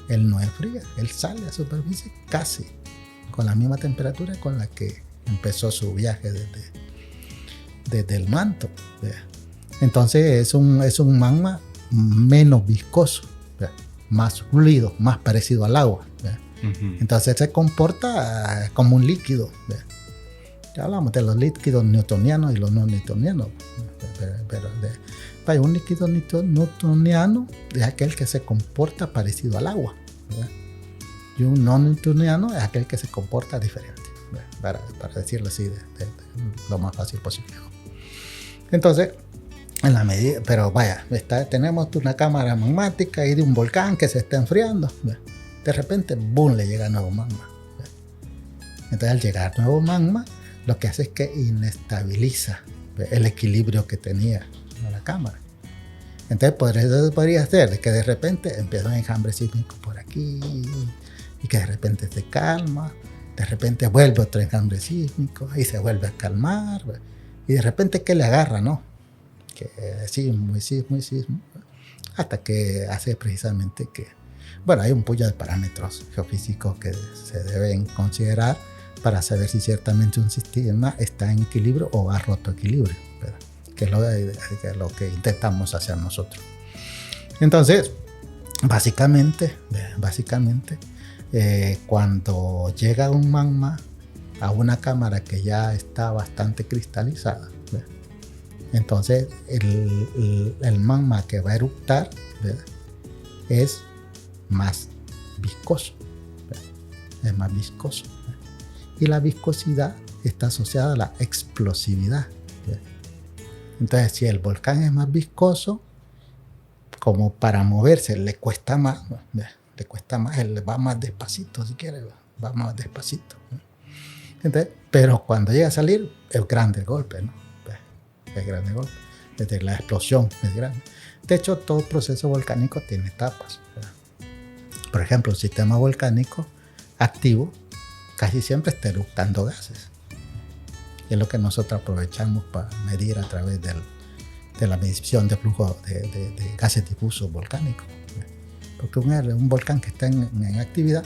él no enfría, él sale a superficie casi con la misma temperatura con la que empezó su viaje desde el manto. Entonces es un magma menos viscoso, más fluido, más parecido al agua. Uh-huh. Entonces se comporta como un líquido. Ya hablamos de los líquidos newtonianos y los no newtonianos. Pero un líquido newtoniano es aquel que se comporta parecido al agua, ¿verdad? Y un no newtoniano es aquel que se comporta diferente, para decirlo así de lo más fácil posible. Entonces, en la medida, pero vaya, tenemos una cámara magmática y de un volcán que se está enfriando. De repente, boom, le llega nuevo magma. Entonces, al llegar nuevo magma, lo que hace es que inestabiliza el equilibrio que tenía la cámara. Entonces, podría ser de que de repente empieza un enjambre sísmico por aquí y que de repente se calma, de repente vuelve otro enjambre sísmico y se vuelve a calmar, y de repente que le agarra, ¿no? Que sismo, hasta que hace precisamente que, bueno, hay un puño de parámetros geofísicos que se deben considerar para saber si ciertamente un sistema está en equilibrio o va roto equilibrio, ¿verdad? Que es lo que intentamos hacer nosotros. Entonces, básicamente, cuando llega un magma a una cámara que ya está bastante cristalizada, ¿verdad? Entonces el magma que va a eruptar, ¿verdad?, es más viscoso, ¿verdad? Es más viscoso, ¿verdad? Y la viscosidad está asociada a la explosividad, ¿verdad? Entonces, si el volcán es más viscoso, como para moverse le cuesta más, ¿verdad?, él va más despacito, si quiere, va más despacito, ¿verdad? Entonces, pero cuando llega a salir, es grande el golpe, ¿no? Es grande el golpe. Desde la explosión es grande. De hecho, todo proceso volcánico tiene etapas, ¿verdad? Por ejemplo, el sistema volcánico activo casi siempre está eructando gases. Es lo que nosotros aprovechamos para medir a través de la medición de flujo de gases difusos volcánicos. Porque un volcán que está en actividad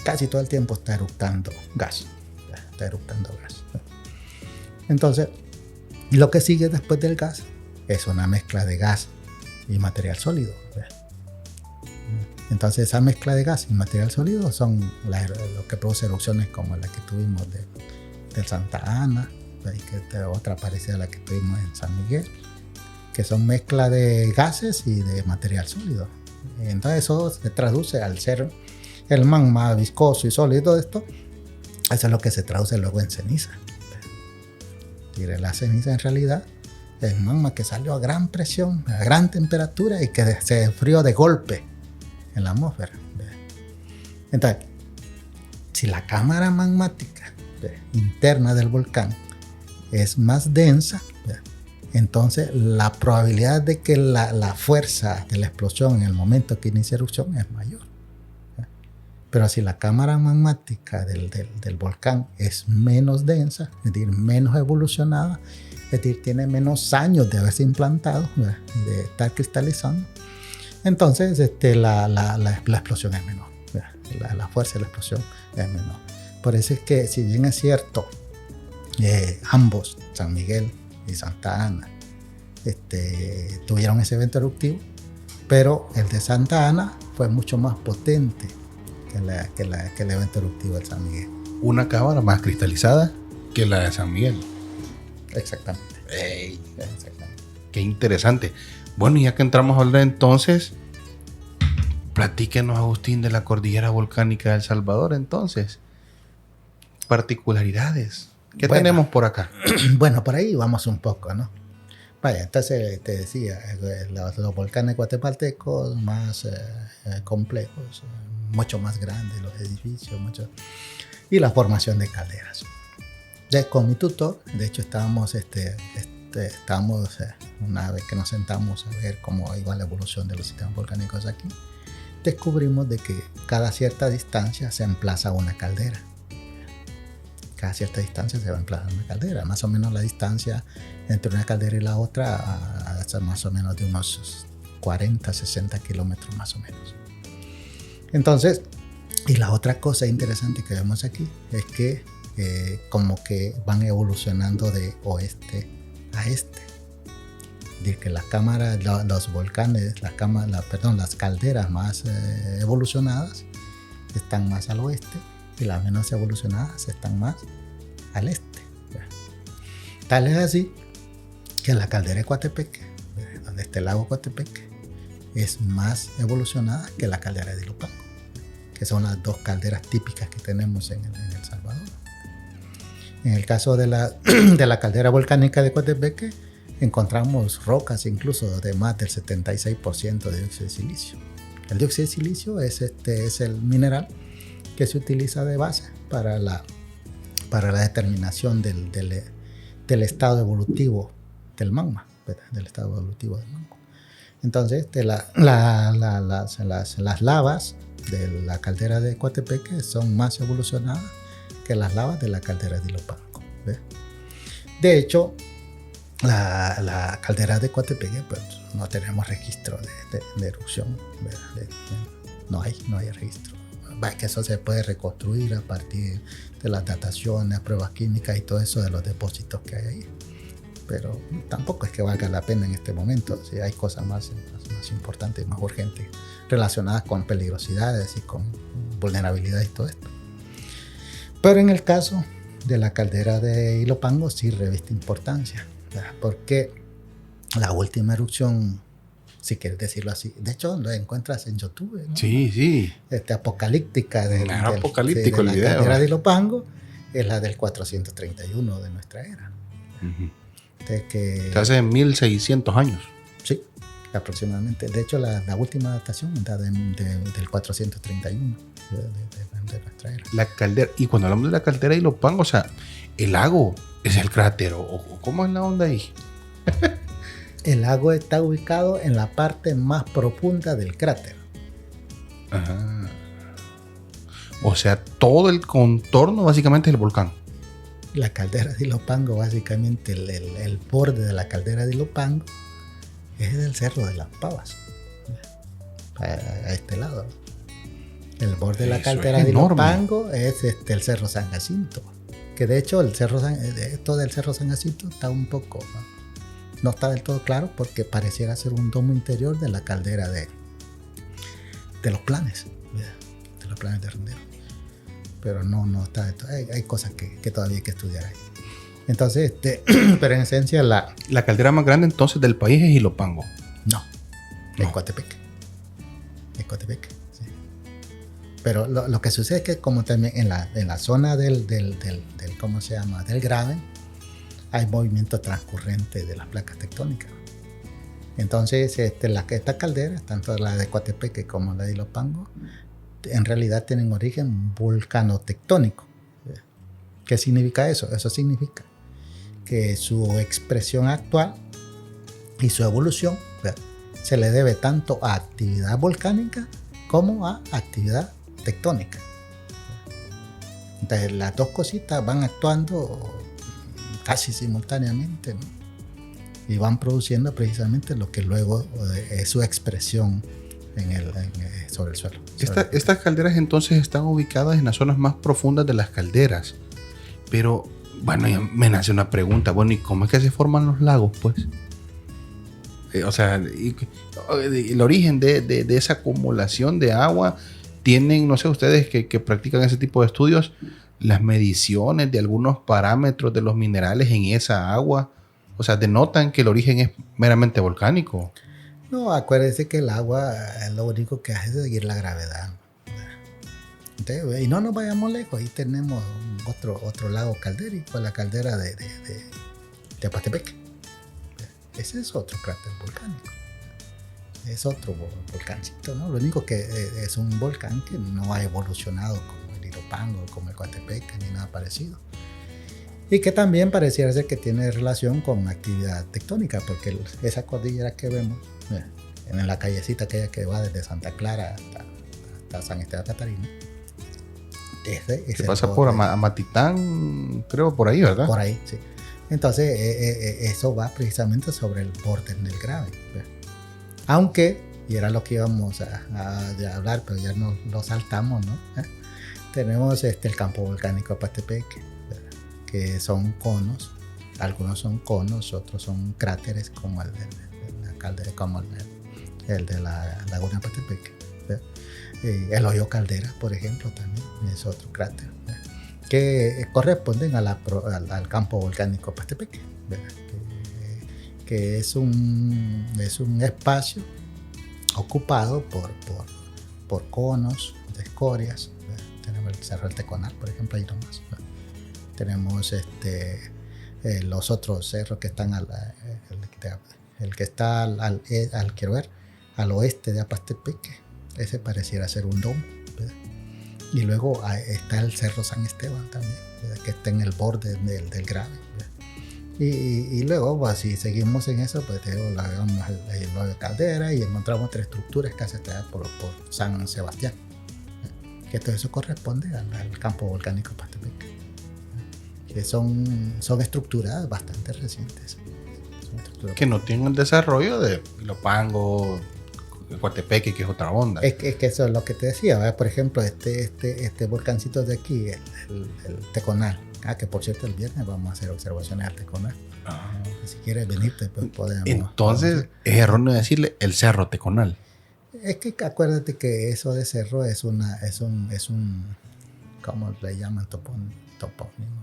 casi todo el tiempo está eructando gas. Entonces, lo que sigue después del gas es una mezcla de gas y material sólido. Entonces, esa mezcla de gas y material sólido son lo que produce erupciones como la que tuvimos del Santa Ana, y que otra parecida a la que tuvimos en San Miguel, que son mezcla de gases y de material sólido. Entonces, eso se traduce al ser el magma viscoso y sólido, todo esto. Eso es lo que se traduce luego en ceniza. La ceniza en realidad es magma que salió a gran presión, a gran temperatura y que se enfrió de golpe en la atmósfera. Entonces, si la cámara magmática interna del volcán es más densa, entonces la probabilidad de que la fuerza de la explosión en el momento que inicia erupción es mayor. Pero si la cámara magmática del volcán es menos densa, es decir, menos evolucionada, Es decir, tiene menos años de haberse implantado, ¿verdad? Y de estar cristalizando. Entonces, la explosión es menor, ¿verdad? La fuerza de la explosión es menor. Por eso es que, si bien es cierto, ambos, San Miguel y Santa Ana, tuvieron ese evento eruptivo, pero el de Santa Ana fue mucho más potente que el evento eruptivo de San Miguel. Una cámara más cristalizada que la de San Miguel. Exactamente. ¡Ey! Exactamente. Qué interesante. Bueno, y ya que entramos a hablar entonces, platíquenos, Agustín, de la cordillera volcánica de El Salvador, entonces. Particularidades. ¿Qué tenemos por acá? Bueno, por ahí vamos un poco, ¿no? Vaya, entonces te decía, los volcanes guatemaltecos más complejos, mucho más grandes los edificios, y la formación de calderas. Con mi tutor, de hecho, estábamos una vez que nos sentamos a ver cómo iba la evolución de los sistemas volcánicos aquí, descubrimos de que cada cierta distancia se emplaza una caldera. Cada cierta distancia se va a emplazar una caldera. Más o menos la distancia entre una caldera y la otra hasta más o menos de unos 40, 60 kilómetros más o menos. Entonces, y la otra cosa interesante que vemos aquí es que como que van evolucionando de oeste a este. Es decir, que las cámaras, los volcanes, las calderas más evolucionadas están más al oeste y las menos evolucionadas están más al este. Tal es así que la caldera de Coatepeque, donde está el lago Coatepeque, es más evolucionada que la caldera de Ilopango, que son las dos calderas típicas que tenemos en El Salvador. En el caso de la caldera volcánica de Coatepeque, encontramos rocas incluso de más del 76% de dióxido de silicio. El dióxido de silicio es el mineral que se utiliza de base para la determinación del estado evolutivo del magma, ¿verdad? Del estado evolutivo del magma. Entonces, las lavas de la caldera de Coatepeque son más evolucionadas que las lavas de la caldera de Ilopango, ¿ves? De hecho, la caldera de Coatepeque, pues no tenemos registro de erupción, ¿verdad? No hay registro. Que eso se puede reconstruir a partir de las dataciones, pruebas químicas y todo eso de los depósitos que hay ahí. Pero tampoco es que valga la pena en este momento. Si hay cosas más importantes, más urgentes, relacionadas con peligrosidades y con vulnerabilidad y todo esto. Pero en el caso de la caldera de Ilopango sí reviste importancia, ¿verdad? Porque la última erupción, si quieres decirlo así, de hecho lo encuentras en YouTube, ¿no? Sí. Apocalíptica Apocalíptico de el la video. caldera de Ilopango, es la del 431 de nuestra era. Uh-huh. Hace 1600 años. Sí, aproximadamente. De hecho, la última datación es del 431 de nuestra era. La caldera, y cuando hablamos de la caldera de Ilopango, o sea, el lago es el cráter, o ¿cómo es la onda ahí? El lago está ubicado en la parte más profunda del cráter. Ajá. O sea, todo el contorno básicamente es el volcán. La caldera de Ilopango, básicamente el borde de la caldera de Ilopango es el Cerro de las Pavas, a este lado. El borde de la caldera de Ilopango es el Cerro San Jacinto, que de hecho esto del Cerro San Jacinto está un poco, no está del todo claro, porque pareciera ser un domo interior de la caldera de los planes, de los planes de Rendero. Pero no está de todo. Hay cosas que todavía hay que estudiar ahí. Entonces, pero en esencia la caldera más grande entonces del país es Ilopango. No. Coatepeque. Es Coatepeque, sí. Pero lo que sucede es que como también en la zona del ¿cómo se llama? Del Graben, hay movimiento transcurrente de las placas tectónicas. Entonces, esta caldera, tanto la de Coatepeque como la de Ilopango, en realidad tienen origen vulcanotectónico. ¿Qué significa eso? Eso significa que su expresión actual y su evolución, ¿verdad?, se le debe tanto a actividad volcánica como a actividad tectónica. Entonces, las dos cositas van actuando casi simultáneamente, ¿no? y van produciendo precisamente lo que luego es su expresión sobre el suelo. Estas calderas entonces están ubicadas en las zonas más profundas de las calderas. Pero, bueno, ya me nace una pregunta. Bueno, ¿y cómo es que se forman los lagos, pues? O sea, el origen de esa acumulación de agua, tienen, no sé, ustedes que practican ese tipo de estudios, las mediciones de algunos parámetros de los minerales en esa agua, o sea, denotan que el origen es meramente volcánico. No, acuérdense que el agua lo único que hace es seguir la gravedad. Entonces, y no nos vayamos lejos, ahí tenemos otro lago caldérico, la caldera de Apastepec. Ese es otro cráter volcánico. Es otro volcancito, ¿no? Lo único que es un volcán que no ha evolucionado como el Ilopango, como el Coatepeque, ni nada parecido. Y que también pareciera ser que tiene relación con actividad tectónica, porque esa cordillera que vemos en la callecita aquella que va desde Santa Clara hasta San Esteban Catarina, se pasa por Amatitán, creo, por ahí, ¿verdad? Por ahí, sí. Entonces, eso va precisamente sobre el borde del Graben. Aunque, y era lo que íbamos a hablar, pero ya lo saltamos, ¿no? Tenemos el campo volcánico Apastepec, que son conos. Algunos son conos, otros son cráteres, como el de la laguna Apastepec. El hoyo Caldera, por ejemplo, también es otro cráter, que corresponden al campo volcánico Apastepec, que es un espacio ocupado por conos de escorias. Tenemos el Cerro del Teconal, por ejemplo, ahí nomás. Tenemos los otros cerros que están el que está al oeste de Apastepec. Ese pareciera ser un domo, ¿verdad? Y luego está el Cerro San Esteban también, ¿verdad? Que está en el borde del Graben, y luego, pues, si seguimos en eso, pues vamos el hoyo de Caldera y encontramos otras estructuras que se dan por San Sebastián, ¿verdad? Que todo eso corresponde al campo volcánico Apastepec, que son estructuras bastante recientes, que no tienen el desarrollo de Ilopango, Coatepeque, que es otra onda. Es que eso es lo que te decía, ¿verdad? Por ejemplo, este volcancito de aquí, el Teconal, que por cierto el viernes vamos a hacer observaciones al Teconal. Si quieres venirte, pues podemos. Entonces, es erróneo decirle el Cerro Teconal. Es que acuérdate que eso de cerro es un ¿cómo le llaman? Topónimo,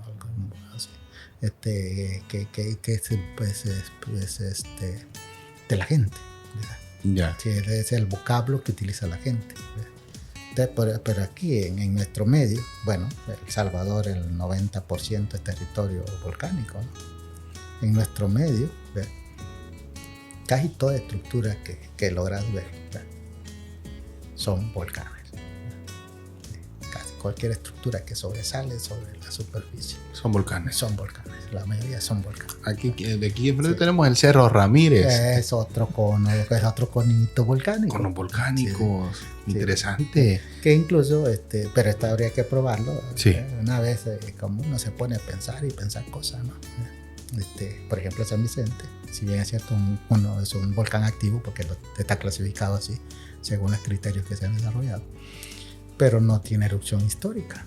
algo así. Que es de la gente, ¿verdad? Ya. Sí, es el vocablo que utiliza la gente. Entonces, pero aquí en nuestro medio, bueno, El Salvador, el 90% es territorio volcánico, ¿no? En nuestro medio, ¿ves? Casi toda estructura que logras ver, ¿ves? Son volcanes. Casi cualquier estructura que sobresale sobre la superficie Son volcanes. Son volcanes. La mayoría son volcanes. De aquí enfrente tenemos el Cerro Ramírez. Es otro cono, es otro conito volcánico. Conos volcánicos. Sí. Interesante. Sí. Que incluso, pero esto habría que probarlo. Sí. Una vez, como uno se pone a pensar cosas, ¿no? Por ejemplo, San Vicente, si bien es cierto, es un volcán activo porque está clasificado así, según los criterios que se han desarrollado, pero no tiene erupción histórica.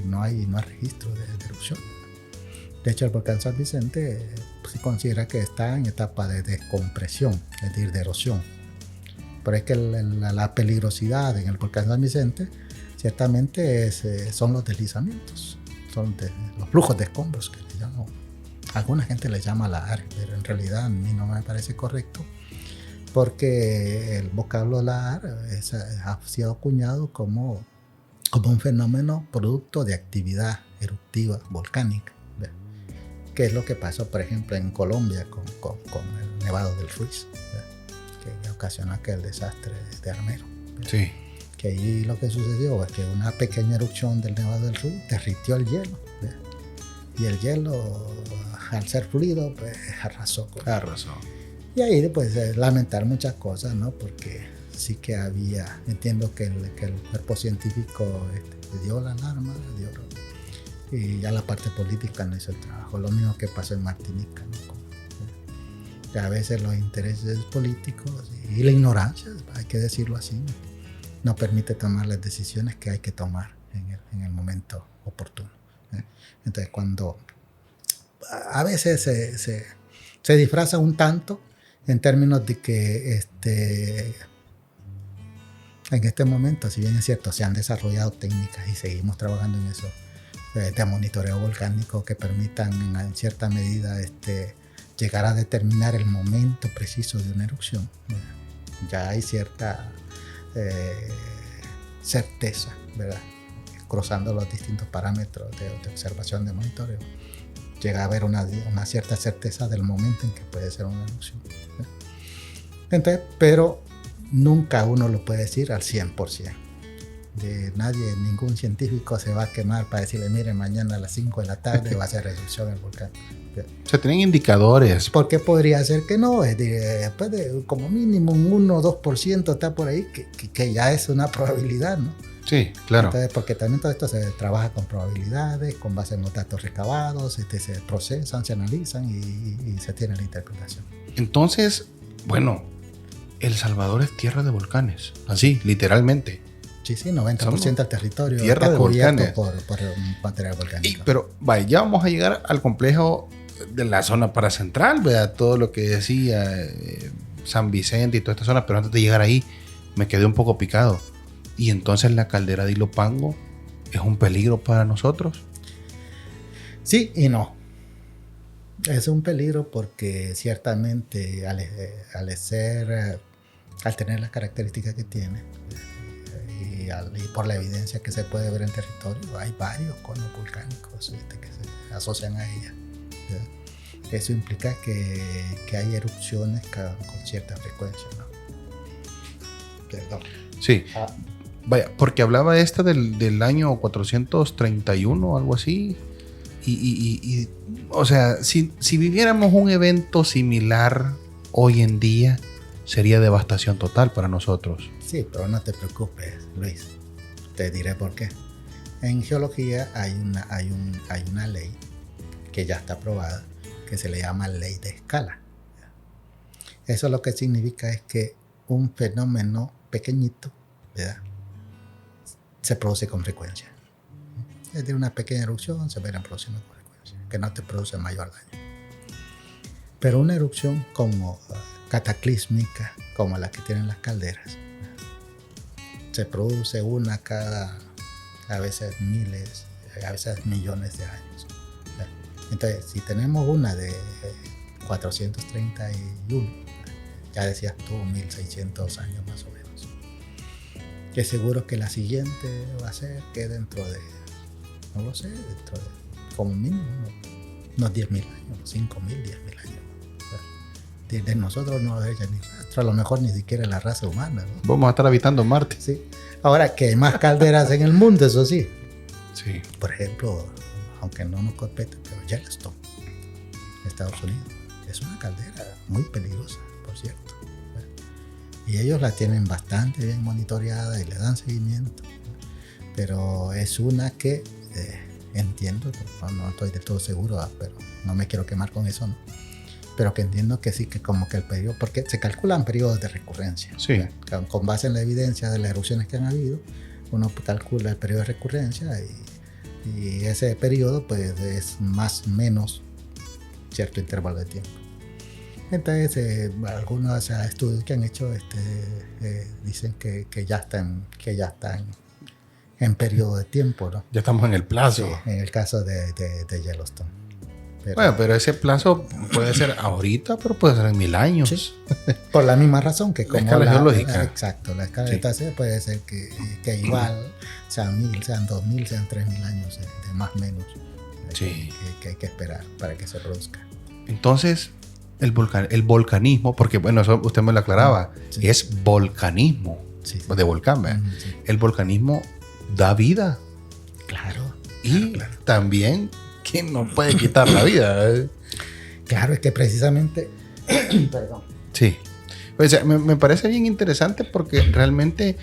No hay registro de erupción. De hecho, el volcán San Vicente se considera que está en etapa de descompresión, es decir, de erosión. Pero es que la peligrosidad en el volcán San Vicente ciertamente son los deslizamientos, son los flujos de escombros que le llaman. Alguna gente le llama lahar, pero en realidad a mí no me parece correcto, porque el vocablo lahar ha sido acuñado como un fenómeno producto de actividad eruptiva volcánica. ¿Qué es lo que pasó, por ejemplo, en Colombia con el Nevado del Ruiz, ¿verdad? Que ocasionó aquel desastre de Armero, ¿verdad? Sí. Que ahí lo que sucedió es que una pequeña erupción del Nevado del Ruiz derritió el hielo, ¿verdad? Y el hielo, al ser fluido, pues arrasó. Y ahí, pues, lamentar muchas cosas, ¿no? Porque sí que entiendo que el cuerpo científico dio la alarma, y ya la parte política no hizo el trabajo. Lo mismo que pasó en Martinica, ¿no? que a veces los intereses políticos y la ignorancia, hay que decirlo así, no permite tomar las decisiones que hay que tomar en el momento oportuno. Entonces, cuando a veces se disfraza un tanto en términos de que en este momento, si bien es cierto, se han desarrollado técnicas y seguimos trabajando en eso, de monitoreo volcánico que permitan en cierta medida llegar a determinar el momento preciso de una erupción. Ya hay cierta certeza, ¿verdad? Cruzando los distintos parámetros de observación de monitoreo, llega a haber una cierta certeza del momento en que puede ser una erupción. Entonces, pero nunca uno lo puede decir al 100%. Ningún científico se va a quemar para decirle, mire, mañana a las 5 de la tarde va a ser erupción el volcán. O sea, tienen indicadores. Porque podría ser que no, después de como mínimo un 1 o 2% está por ahí, que ya es una probabilidad, ¿no? Sí, claro. Entonces, porque también todo esto se trabaja con probabilidades, con base en los datos recabados, se procesan, se analizan y se tiene la interpretación. Entonces, bueno, El Salvador es tierra de volcanes, así, literalmente. Sí, 90% del territorio tierra está de cubierto volcanes. por material volcánico. Pero vaya, ya vamos a llegar al complejo de la zona paracentral, ¿verdad? Todo lo que decía San Vicente y toda esta zona, pero antes de llegar ahí me quedé un poco picado. Y entonces la caldera de Ilopango es un peligro para nosotros. Sí y no. Es un peligro porque ciertamente al tener las características que tiene y por la evidencia que se puede ver en territorio, hay varios conos volcánicos que se asocian a ella. Eso implica que hay erupciones con cierta frecuencia, ¿no? Perdón. Sí. Vaya, porque hablaba esta del año 431 o algo así. Y o sea, si viviéramos un evento similar hoy en día, sería devastación total para nosotros. Sí, pero no te preocupes, Luis. Te diré por qué. En geología hay una ley que ya está aprobada, que se le llama ley de escala. Eso lo que significa es que un fenómeno pequeñito, ¿verdad?, se produce con frecuencia. Es decir, una pequeña erupción se verá produciendo con frecuencia, que no te produce mayor daño. Pero una erupción como cataclísmica, como la que tienen las calderas, se produce una cada, a veces miles, a veces millones de años. Entonces, si tenemos una de 431, ya decías tú, 1600 años más o menos, que seguro que la siguiente va a ser que dentro de, no lo sé, dentro de como mínimo unos 10.000 años, 5.000, 10.000 años. De nosotros no va a haber ya ni rastro, a lo mejor ni siquiera la raza humana, ¿no? Vamos a estar habitando Marte. Sí. Ahora, que hay más calderas en el mundo, eso sí. Sí. Por ejemplo, aunque no nos compete, pero Yellowstone, Estados Unidos, es una caldera muy peligrosa, por cierto. Y ellos la tienen bastante bien monitoreada y le dan seguimiento. Pero es una que entiendo, no estoy del todo seguro, pero no me quiero quemar con eso, ¿no? Pero que entiendo que sí, que como que el periodo, porque se calculan periodos de recurrencia. Sí. Con base en la evidencia de las erupciones que han habido, uno calcula el periodo de recurrencia y ese periodo pues es más o menos cierto intervalo de tiempo. Entonces, algunos estudios que han hecho dicen que ya están en periodo de tiempo, ¿no? Ya estamos en el plazo. Sí, en el caso de Yellowstone. Pero ese plazo puede ser ahorita, pero puede ser en 1000 años. Sí. Por la misma razón que como la escala geológica. Exacto, la escala sí. Entonces puede ser que igual sean 1000, sean 2000, sean 3000 años de más o menos sí. que hay que esperar para que se produzca. Entonces, el volcanismo, porque bueno, eso usted me lo aclaraba, sí. Es volcanismo, sí. De volcán, ¿verdad? Sí. El volcanismo da vida. Claro. Y claro. También, ¿quién nos puede quitar la vida? Claro, es que precisamente... Perdón. Sí. O sea, me parece bien interesante porque realmente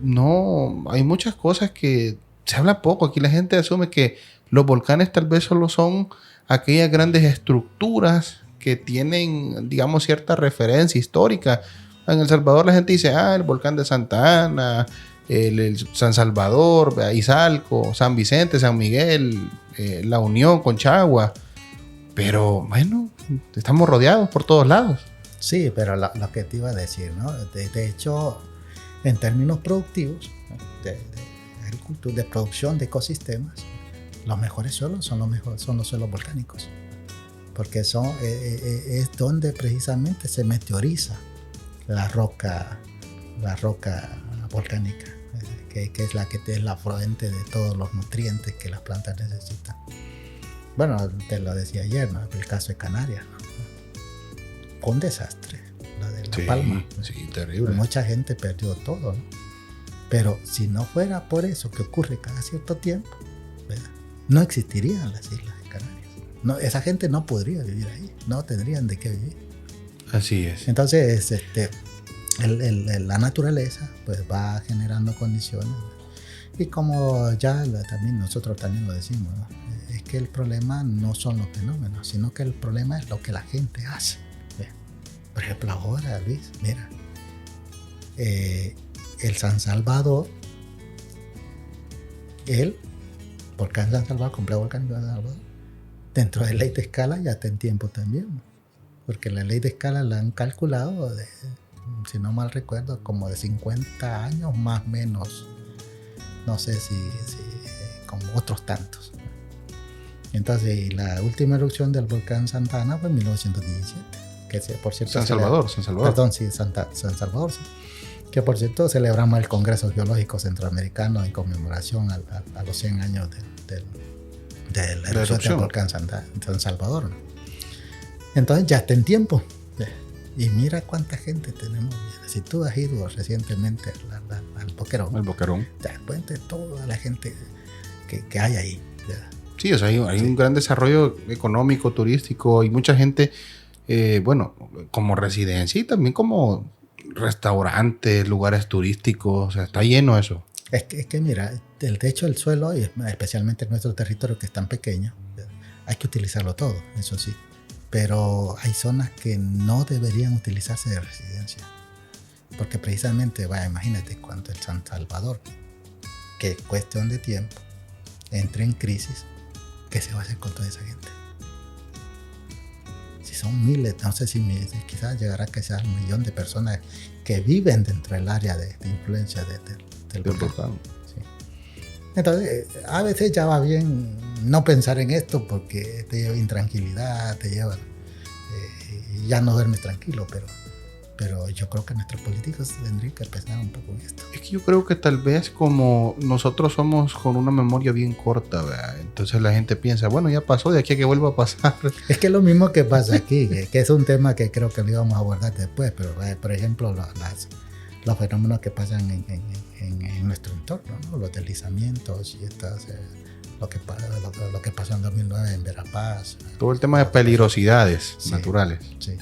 no... Hay muchas cosas que se habla poco. Aquí la gente asume que los volcanes tal vez solo son aquellas grandes estructuras que tienen, digamos, cierta referencia histórica. En El Salvador la gente dice, el volcán de Santa Ana, el San Salvador, Izalco, San Vicente, San Miguel, La Unión, Conchagua. Pero bueno, estamos rodeados por todos lados. Sí, pero lo que te iba a decir, ¿no? De hecho, en términos productivos, ¿no? de agricultura, de producción de ecosistemas, los mejores suelos son los suelos volcánicos, porque es donde precisamente se meteoriza la roca volcánica, que es la que es la fuente de todos los nutrientes que las plantas necesitan. Bueno, te lo decía ayer, ¿no? El caso de Canarias, ¿no? Fue un desastre, la de La Palma. Sí, terrible. Mucha gente perdió todo, ¿no? Pero si no fuera por eso que ocurre cada cierto tiempo, ¿verdad? No existirían las islas de Canarias. No, esa gente no podría vivir ahí, no tendrían de qué vivir. Así es. Entonces, la naturaleza pues va generando condiciones. Y como ya nosotros también lo decimos, ¿no? Es que el problema no son los fenómenos, sino que el problema es lo que la gente hace. Por ejemplo, ahora, Luis, mira, el San Salvador, el volcán San Salvador, complejo volcánico de San Salvador, dentro de ley de escala ya está en tiempo también, porque la ley de escala la han calculado, si no mal recuerdo, como de 50 años más o menos, no sé si como otros tantos. Entonces, la última erupción del volcán Santa Ana fue en 1917. Que por cierto, San Salvador. Perdón, sí, San Salvador, sí. Que por cierto celebramos el Congreso Geológico Centroamericano en conmemoración a los 100 años de la erupción del volcán San Salvador, ¿no? Entonces ya está en tiempo. Y mira cuánta gente tenemos. Si tú has ido recientemente al Boquerón, te das cuenta de toda la gente que hay ahí, ¿verdad? Sí, o sea, hay un gran desarrollo económico, turístico y mucha gente... como residencia y también como restaurantes, lugares turísticos, o sea, está lleno eso. Es que mira, el techo del suelo, y especialmente en nuestro territorio que es tan pequeño, hay que utilizarlo todo, eso sí. Pero hay zonas que no deberían utilizarse de residencia. Porque precisamente, imagínate cuando el San Salvador, que es cuestión de tiempo, entre en crisis, ¿qué se va a hacer con toda esa gente? Son miles, no sé si quizás llegará a que sea 1 millón de personas que viven dentro del área de influencia del volcán. Sí. Entonces, a veces ya va bien no pensar en esto porque te lleva intranquilidad, te lleva ya no duermes tranquilo, pero yo creo que nuestros políticos tendrían que pensar un poco en esto. Es que yo creo que tal vez como nosotros somos con una memoria bien corta, ¿verdad? Entonces la gente piensa, bueno, ya pasó, de aquí a que vuelva a pasar. Es que es lo mismo que pasa aquí, que es un tema que creo que lo íbamos a abordar después, pero por ejemplo los fenómenos que pasan en nuestro entorno, ¿no? Los deslizamientos y lo que pasó en 2009 en Verapaz. Todo el tema de peligrosidades naturales. Sí.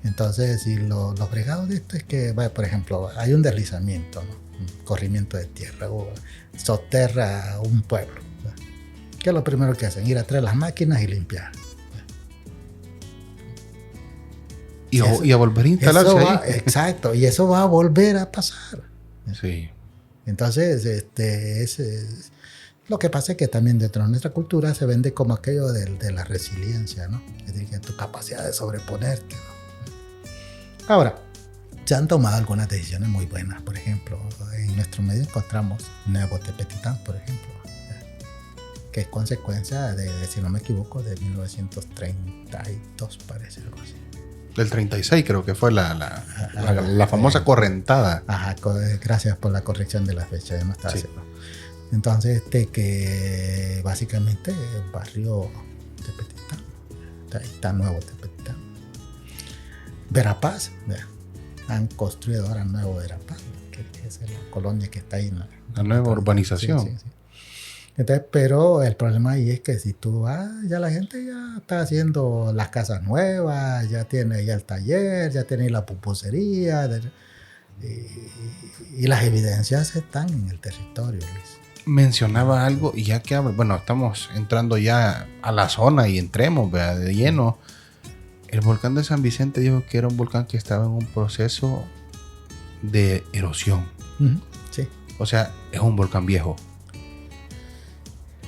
Entonces, si los fregados de esto es que, por ejemplo, hay un deslizamiento, ¿no? Un corrimiento de tierra o soterra un pueblo, ¿verdad? ¿Qué es lo primero que hacen? Ir a traer las máquinas y limpiar. Y a volver a instalarse ahí. Exacto, y eso va a volver a pasar. Sí. Entonces, lo que pasa es que también dentro de nuestra cultura se vende como aquello de la resiliencia, ¿no? Es decir, tu capacidad de sobreponerte, ¿no? Ahora, se han tomado algunas decisiones muy buenas. Por ejemplo, en nuestro medio encontramos Nuevo Tepetitán, por ejemplo, que es consecuencia de, si no me equivoco, de 1932, parece, algo así. Del 36 creo que fue la famosa correntada. Ajá, gracias por la corrección de la fecha, ya no estaba seguro. Entonces, que básicamente el barrio Tepetitán, está Nuevo Tepetitán. Verapaz, han construido ahora Nuevo Verapaz, que es la colonia que está ahí. La nueva urbanización. Sí. Entonces, pero el problema ahí es que si tú vas, ya la gente ya está haciendo las casas nuevas, ya tiene ya el taller, ya tiene la pupusería, y las evidencias están en el territorio, Luis. Mencionaba algo, y ya que estamos entrando ya a la zona y entremos, ¿verdad? De lleno. El volcán de San Vicente dijo que era un volcán que estaba en un proceso de erosión. Sí. O sea, es un volcán viejo.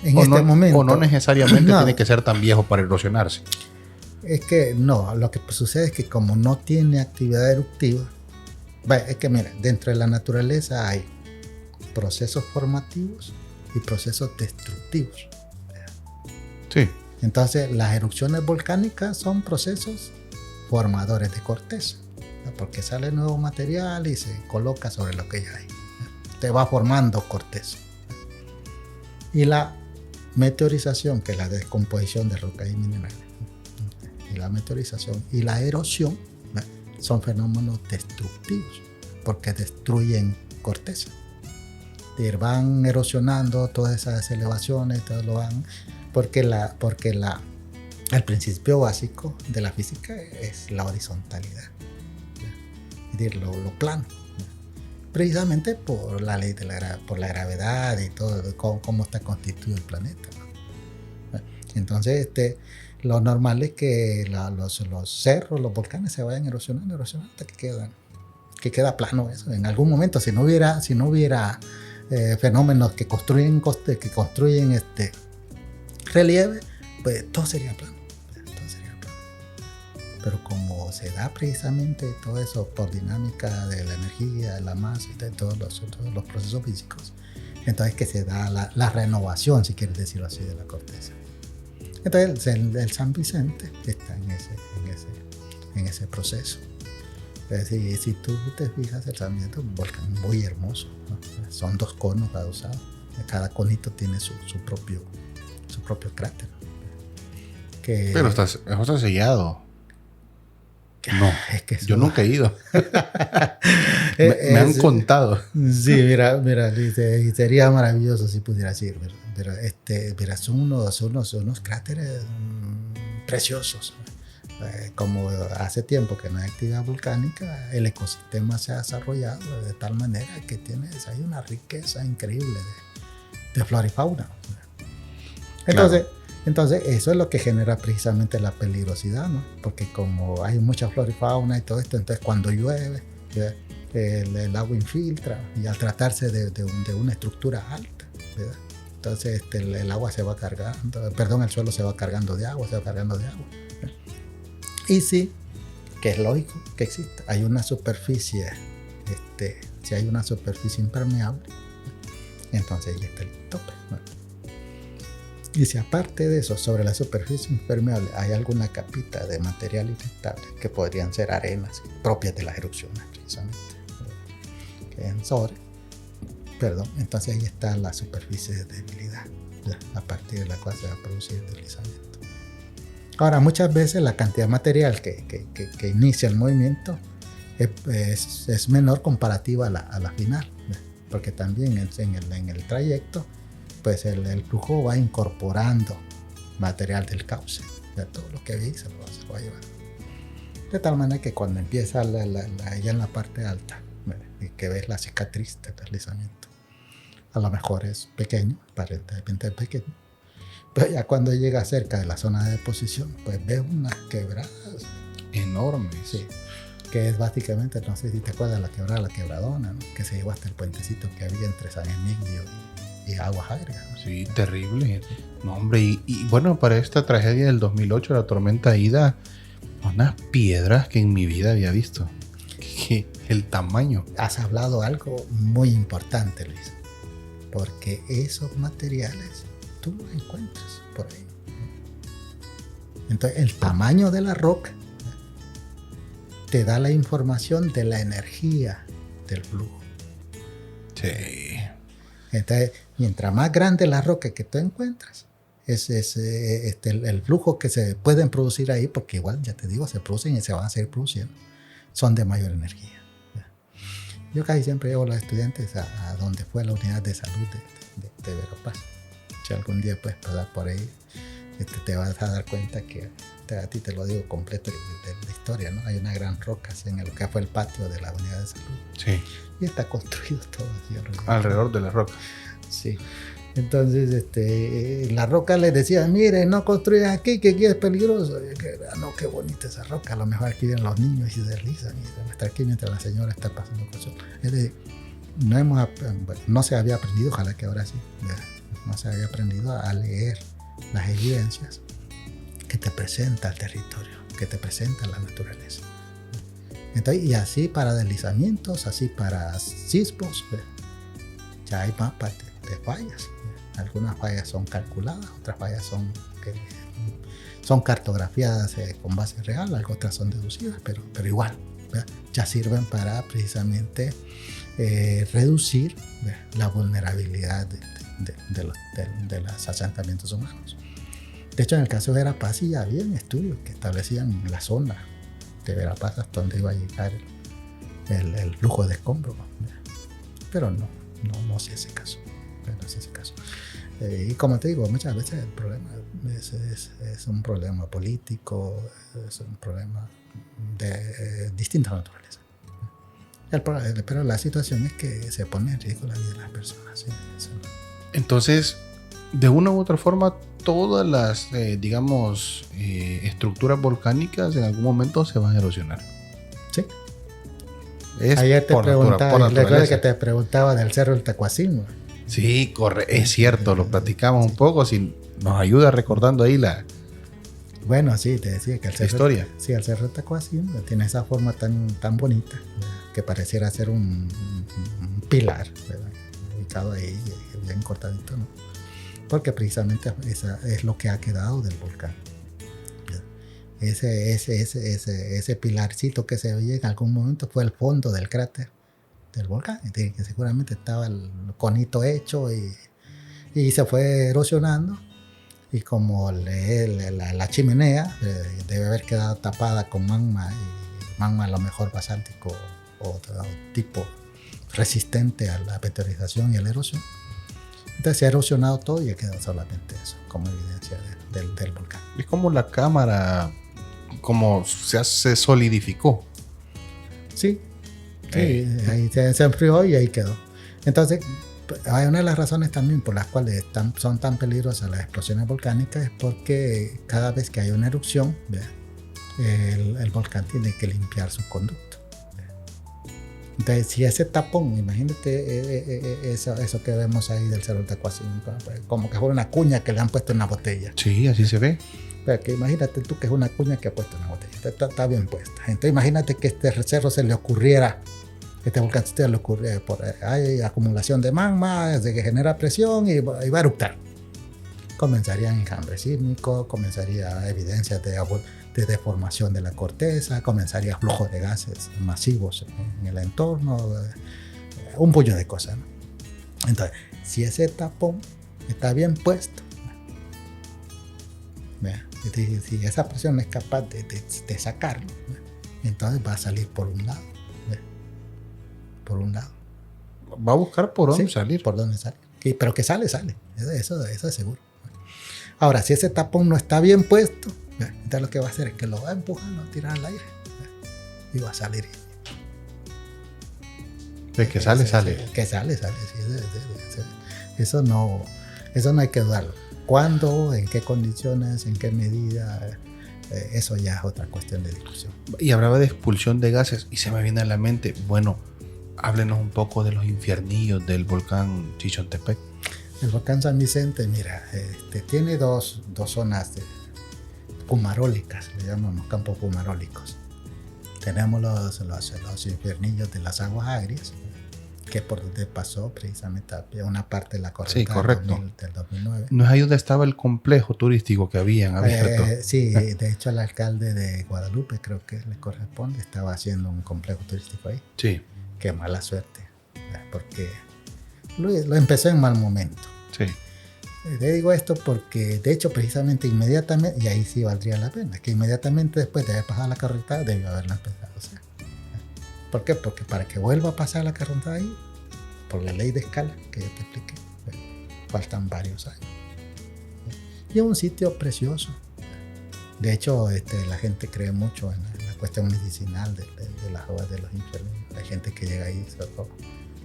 En este momento. O no necesariamente tiene que ser tan viejo para erosionarse. Es que no, lo que sucede es que como no tiene actividad eruptiva, es que mira, dentro de la naturaleza hay procesos formativos y procesos destructivos. Sí. Entonces, las erupciones volcánicas son procesos formadores de corteza, ¿no? Porque sale nuevo material y se coloca sobre lo que ya hay. Te va formando corteza. Y la meteorización, que es la descomposición de rocas y minerales, y la meteorización y la erosión, ¿no? Son fenómenos destructivos, porque destruyen corteza. Y van erosionando todas esas elevaciones, todo lo van... Porque el principio básico de la física es la horizontalidad, es decir, lo plano, precisamente por la ley por la gravedad y todo, cómo está constituido el planeta, ¿no? Entonces, lo normal es que los cerros, los volcanes se vayan erosionando hasta que queda plano eso. En algún momento, si no hubiera fenómenos que construyen relieve, pues todo sería plano. Pero como se da precisamente todo eso por dinámica de la energía, de la masa y de todos los procesos físicos, entonces que se da la renovación, si quieres decirlo así, de la corteza. Entonces el San Vicente está en ese proceso. Si tú te fijas, el San Vicente es un volcán muy hermoso, ¿no? Son 2 conos adosados. Cada conito tiene su propio cráter. Pero eso está sellado. No, es que yo nunca he ido. me han contado. Sí, mira, sería maravilloso si pudieras ir. Pero son unos cráteres preciosos. Como hace tiempo que no hay actividad volcánica, el ecosistema se ha desarrollado de tal manera que hay una riqueza increíble de flora y fauna. Entonces, eso es lo que genera precisamente la peligrosidad, ¿no? Porque como hay mucha flora y fauna y todo esto, entonces cuando llueve, el agua infiltra, y al tratarse de una estructura alta, ¿verdad? Entonces el agua se va cargando, el suelo se va cargando de agua, ¿verdad? Y sí, que es lógico que exista. Hay una superficie, si hay una superficie impermeable, entonces ahí está el tope, ¿no? Y si aparte de eso, sobre la superficie impermeable hay alguna capita de material inestable, que podrían ser arenas propias de las erupciones, precisamente, que en sobre, entonces ahí está la superficie de debilidad, a partir de la cual se va a producir el deslizamiento. Ahora, muchas veces la cantidad de material que inicia el movimiento es menor comparativa a la final, porque también en el trayecto, pues el flujo va incorporando material del cauce, de todo lo que vi se lo va a llevar. De tal manera que cuando empieza ya en la parte alta, y que ves la cicatriz del deslizamiento, a lo mejor es pequeño, aparentemente pequeño, pero ya cuando llega cerca de la zona de deposición, pues ves unas quebradas enormes. Sí, que es básicamente, no sé si te acuerdas, la quebradona, ¿no? Que se llevó hasta el puentecito que había entre San Emilio y Aguas Agrias, ¿no? Sí, terrible. No, hombre, y bueno, para esta tragedia del 2008, la tormenta Ida, unas piedras que en mi vida había visto. El tamaño. Has hablado algo muy importante, Luis, porque esos materiales tú los encuentras por ahí. Entonces, el tamaño de la roca te da la información de la energía del flujo. Sí. Entonces, mientras más grande la roca que tú encuentras, el flujo que se pueden producir ahí, porque igual, ya te digo, se producen y se van a seguir produciendo, son de mayor energía. Yo casi siempre llevo a los estudiantes a donde fue la unidad de salud de Verapaz. Si algún día puedes pasar por ahí, te vas a dar cuenta que a ti te lo digo completo de la historia, ¿no? Hay una gran roca así en lo que fue el patio de la unidad de salud. Sí. Y está construido todo así alrededor de la roca. Sí. Entonces, la roca les decía, mire, no construyan aquí, que aquí es peligroso. Y no, qué bonita esa roca, a lo mejor aquí vienen los niños y se deslizan y van a estar aquí mientras la señora está pasando cosas. Es decir, no se había aprendido, ojalá que ahora sí, no se había aprendido a leer las evidencias que te presenta el territorio, que te presenta la naturaleza. Entonces, y así para deslizamientos, así para sismos, ya hay mapas de fallas. Algunas fallas son calculadas, otras fallas son cartografiadas con base real, otras son deducidas, pero igual, ¿verdad? Ya sirven para precisamente reducir, ¿verdad?, la vulnerabilidad de los asentamientos humanos. De hecho, en el caso de Verapaz ya había estudios que establecían la zona de Verapaz hasta donde iba a llegar el flujo de escombros, ¿verdad? Pero no sé ese caso. Y como te digo, muchas veces el problema es un problema político, es un problema de distinta naturaleza. Pero la situación es que se pone en riesgo la vida de las personas. ¿Sí? Entonces, de una u otra forma, todas las, estructuras volcánicas en algún momento se van a erosionar. Sí. Ayer te preguntaba, recuerda que te preguntaba del Cerro del Tacuacín. Sí, es cierto, lo platicamos un poco, si nos ayuda recordando ahí la... Bueno, sí, te decía que el historia. Sí, el Cerro del Tacuacín tiene esa forma tan bonita, ¿verdad?, que pareciera ser un pilar, ¿verdad?, ubicado ahí, bien cortadito, ¿no? Porque precisamente esa es lo que ha quedado del volcán. Ese pilarcito que se veía en algún momento fue el fondo del cráter del volcán, que seguramente estaba el conito hecho y se fue erosionando, y como la chimenea debe haber quedado tapada con magma, y magma a lo mejor basáltico o tipo resistente a la meteorización y a la erosión. Entonces se ha erosionado todo y ha quedado solamente eso como evidencia del volcán. Es como la cámara, como se solidificó. Sí, ahí se enfrió y ahí quedó. Entonces, hay una de las razones también por las cuales son tan peligrosas las explosiones volcánicas es porque cada vez que hay una erupción, el volcán tiene que limpiar su conducto. Entonces, si ese tapón, imagínate eso que vemos ahí del Cerro del Tacuacín, como que fuera una cuña que le han puesto en una botella. Sí, así se ve. Pero que imagínate tú que es una cuña que ha puesto en una botella, está bien puesta. Entonces, imagínate que este cerro se le ocurriera, este volcán se le ocurriera, hay acumulación de magma, de que genera presión y va a eruptar. Comenzarían enjambres sísmicos, comenzaría evidencias de deformación de la corteza, comenzaría flujo de gases masivos en el entorno, un puño de cosas, ¿no? Entonces, si ese tapón está bien puesto, si esa presión es capaz de sacarlo, entonces va a salir por un lado. Va a buscar por dónde salir. Por dónde salir. Pero que sale. Eso es seguro. Ahora, si ese tapón no está bien puesto, entonces lo que va a hacer es que lo va a empujar, lo va a tirar al aire y va a salir. De que sale. Que sale. Sí, eso no hay que dudarlo. ¿Cuándo? ¿En qué condiciones? ¿En qué medida? Eso ya es otra cuestión de discusión. Y hablaba de expulsión de gases y se me viene a la mente, bueno, háblenos un poco de los infiernillos del volcán Chichontepec. El volcán San Vicente, mira, tiene dos zonas pumarólicas, le llamamos campos pumarólicos. Tenemos los infiernillos de las aguas agrias, que es por donde pasó precisamente una parte de la corriente del 2009. ¿No es ahí donde estaba el complejo turístico que habían abierto? Sí, de hecho el alcalde de Guadalupe, creo que le corresponde, estaba haciendo un complejo turístico ahí. Sí. Qué mala suerte, porque lo empezó en mal momento. Sí. Te digo esto porque, de hecho, precisamente inmediatamente, y ahí sí valdría la pena, que inmediatamente después de haber pasado la carretada debió haberla empezado a hacer. ¿Por qué? Porque para que vuelva a pasar la carretada ahí, por la ley de escala que ya te expliqué, faltan varios años. Y es un sitio precioso. De hecho, la gente cree mucho en la cuestión medicinal de las aguas de los infiernos. Hay gente que llega ahí.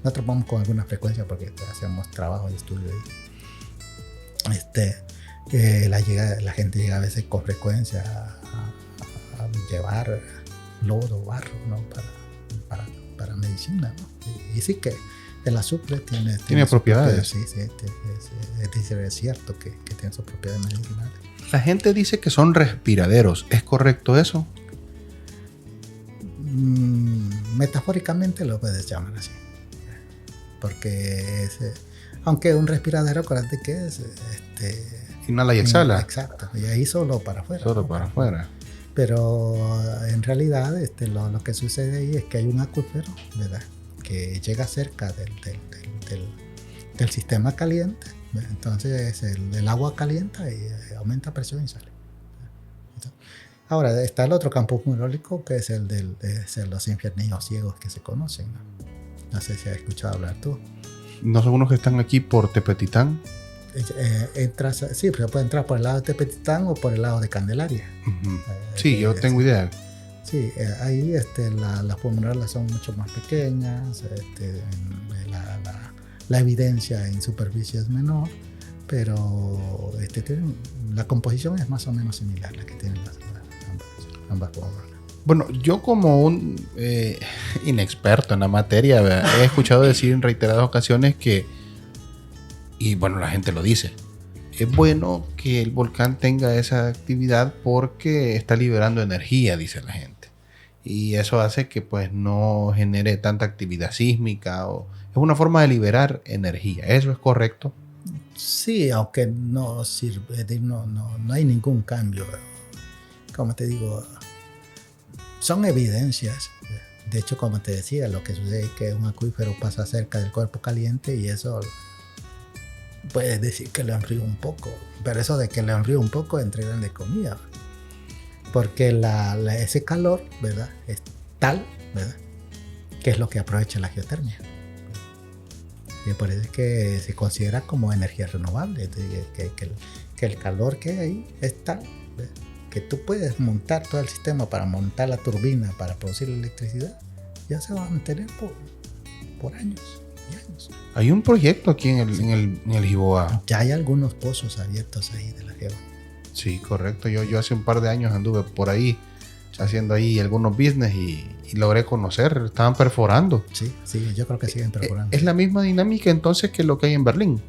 Nosotros vamos con alguna frecuencia porque hacemos trabajo y estudio ahí. La gente llega a veces con frecuencia a llevar lodo, barro, ¿no? para medicina, ¿no? Y sí que el azufre tiene propiedades. Sí, es cierto que tiene sus propiedades medicinales. La gente dice que son respiraderos. ¿Es correcto eso? Metafóricamente lo puedes llamar así. Porque aunque un respiradero, acuérdate que es inhala y exhala. Exacto. Y ahí solo para afuera. Solo, ¿no? Para afuera. Pero en realidad lo que sucede ahí es que hay un acuífero, ¿verdad?, que llega cerca del sistema caliente. Entonces el agua calienta y aumenta presión y sale. Ahora está el otro campo minerólico, que es el de los infiernos ciegos que se conocen, ¿no? No sé si has escuchado hablar tú. ¿No son unos que están aquí por Tepetitán? Sí, pero puede entrar por el lado de Tepetitán o por el lado de Candelaria. Uh-huh. Sí, yo tengo idea. Sí, ahí las pulmonares son mucho más pequeñas, la evidencia en superficie es menor, pero la composición es más o menos similar, la que tienen ambas pulmonares. Bueno, yo como un inexperto en la materia, he escuchado decir en reiteradas ocasiones que, y bueno, la gente lo dice, es bueno que el volcán tenga esa actividad porque está liberando energía, dice la gente. Y eso hace que pues no genere tanta actividad sísmica. Es una forma de liberar energía. ¿Eso es correcto? Sí, aunque no sirve, no hay ningún cambio. Como te digo, son evidencias. De hecho, como te decía, lo que sucede es que un acuífero pasa cerca del cuerpo caliente y eso puedes decir que lo enfría un poco. Pero eso de que lo enfría un poco, entre grandes comillas. Porque ese calor, ¿verdad?, es tal, ¿verdad?, que es lo que aprovecha la geotermia. Y por eso es que se considera como energía renovable, que el calor que hay ahí es tal, ¿verdad?, que tú puedes montar todo el sistema para montar la turbina para producir la electricidad, ya se va a mantener por años y años. Hay un proyecto aquí en el Jiboa. Ya hay algunos pozos abiertos ahí de la geo. Sí, correcto. Yo hace un par de años anduve por ahí haciendo ahí algunos business y logré conocer. Estaban perforando. Sí, yo creo que siguen perforando. Es la misma dinámica entonces que lo que hay en Berlín,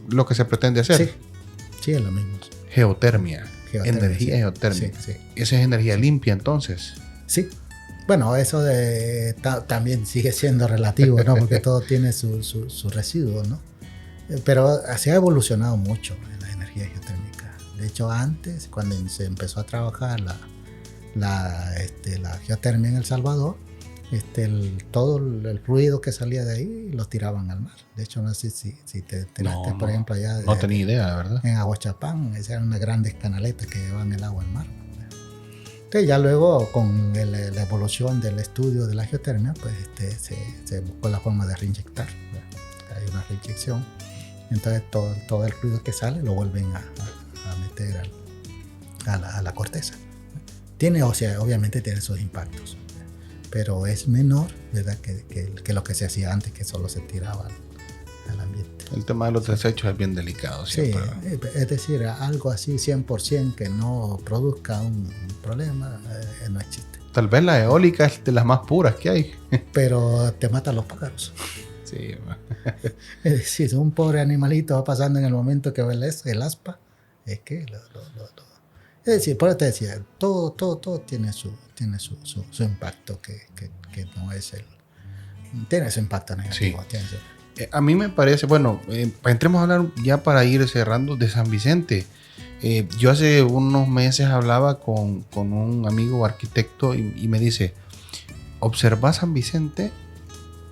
lo que se pretende hacer. Sí, es lo mismo. Geotermia, energía sí. geotérmica. Sí. Esa es energía limpia entonces. Sí. Bueno, eso también sigue siendo relativo, ¿no? Porque todo tiene su residuo, ¿no? Pero se ha evolucionado mucho la energía geotérmica. De hecho, antes, cuando se empezó a trabajar la geotermia en El Salvador, todo el ruido que salía de ahí lo tiraban al mar. De hecho, no sé si te enteraste, por ejemplo, allá. No tenía idea, ¿verdad? En Aguachapán, esas eran unas grandes canaletas que llevaban el agua al mar. Entonces, ya luego, con la evolución del estudio de la geotermia, pues se buscó la forma de reinyectar. Hay una reinyección. Entonces, todo el ruido que sale lo vuelven a meter a la corteza. Obviamente tiene sus impactos, pero es menor, ¿verdad?, que lo que se hacía antes, que solo se tiraba al ambiente. El tema de los desechos es bien delicado siempre. Sí, es decir, algo así 100% que no produzca un problema no existe. Tal vez la eólica es de las más puras que hay. Pero te matan los pájaros. Sí. Es decir, un pobre animalito va pasando en el momento que ve el aspa, es que es decir, por eso te decía, todo tiene su impacto, que no es tiene su impacto negativo. Sí. A mí me parece, bueno, entremos a hablar ya para ir cerrando de San Vicente. Yo hace unos meses hablaba con un amigo arquitecto y me dice, observa San Vicente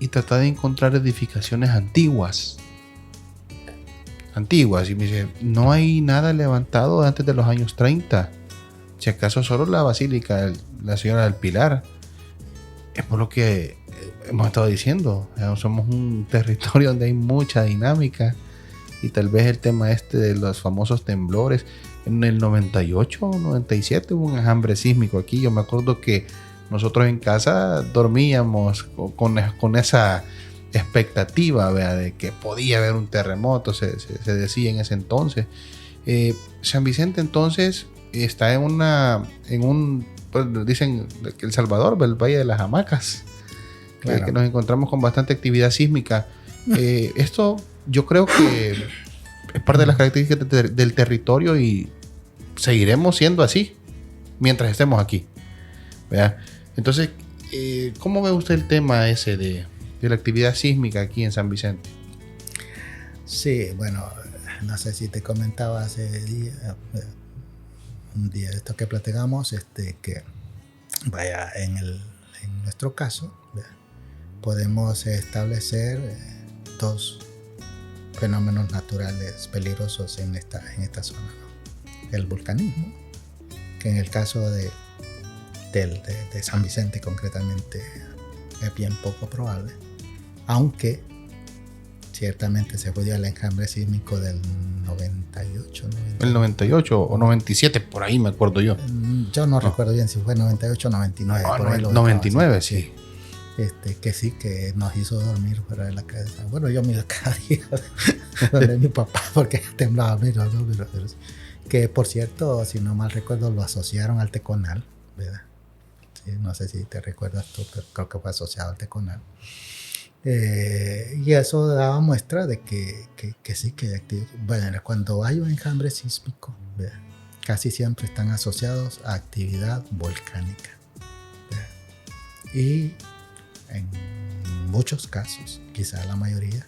y trata de encontrar edificaciones antiguas. Y me dice, no hay nada levantado antes de los años 30. Si acaso solo la Basílica de la Señora del Pilar. Es por lo que hemos estado diciendo. Somos un territorio donde hay mucha dinámica. Y tal vez el tema de los famosos temblores. En el 98 o 97 hubo un enjambre sísmico aquí. Yo me acuerdo que nosotros en casa dormíamos con esa expectativa, ¿vea? De que podía haber un terremoto, se decía en ese entonces. San Vicente entonces está pues, dicen que El Salvador, El Valle de las Hamacas, claro. Que nos encontramos con bastante actividad sísmica. Esto yo creo que es parte de las características del territorio y seguiremos siendo así mientras estemos aquí, ¿verdad? Entonces, ¿cómo ve usted el tema ese de la actividad sísmica aquí en San Vicente? Sí, bueno, no sé si te comentaba hace un día de esto que platicamos, que vaya, en nuestro caso, ¿verdad? Podemos establecer dos fenómenos naturales peligrosos en esta zona, ¿no? El vulcanismo, que en el caso de San Vicente concretamente es bien poco probable, aunque ciertamente se fue el enjambre sísmico del 98. El 98 o 97, por ahí me acuerdo yo. Yo no recuerdo bien si fue 98 o 99. Por ahí 99, sí. Que sí, que nos hizo dormir fuera de la casa. Bueno, yo miro cada día donde mi papá, porque temblaba, miro, ¿no? Pero que por cierto, si no mal recuerdo, lo asociaron al Teconal, ¿verdad? Sí, no sé si te recuerdas tú, pero creo que fue asociado al Teconal. Y eso daba muestra de que sí, que bueno, cuando hay un enjambre sísmico, ¿verdad? Casi siempre están asociados a actividad volcánica, ¿verdad? Y en muchos casos, quizá la mayoría,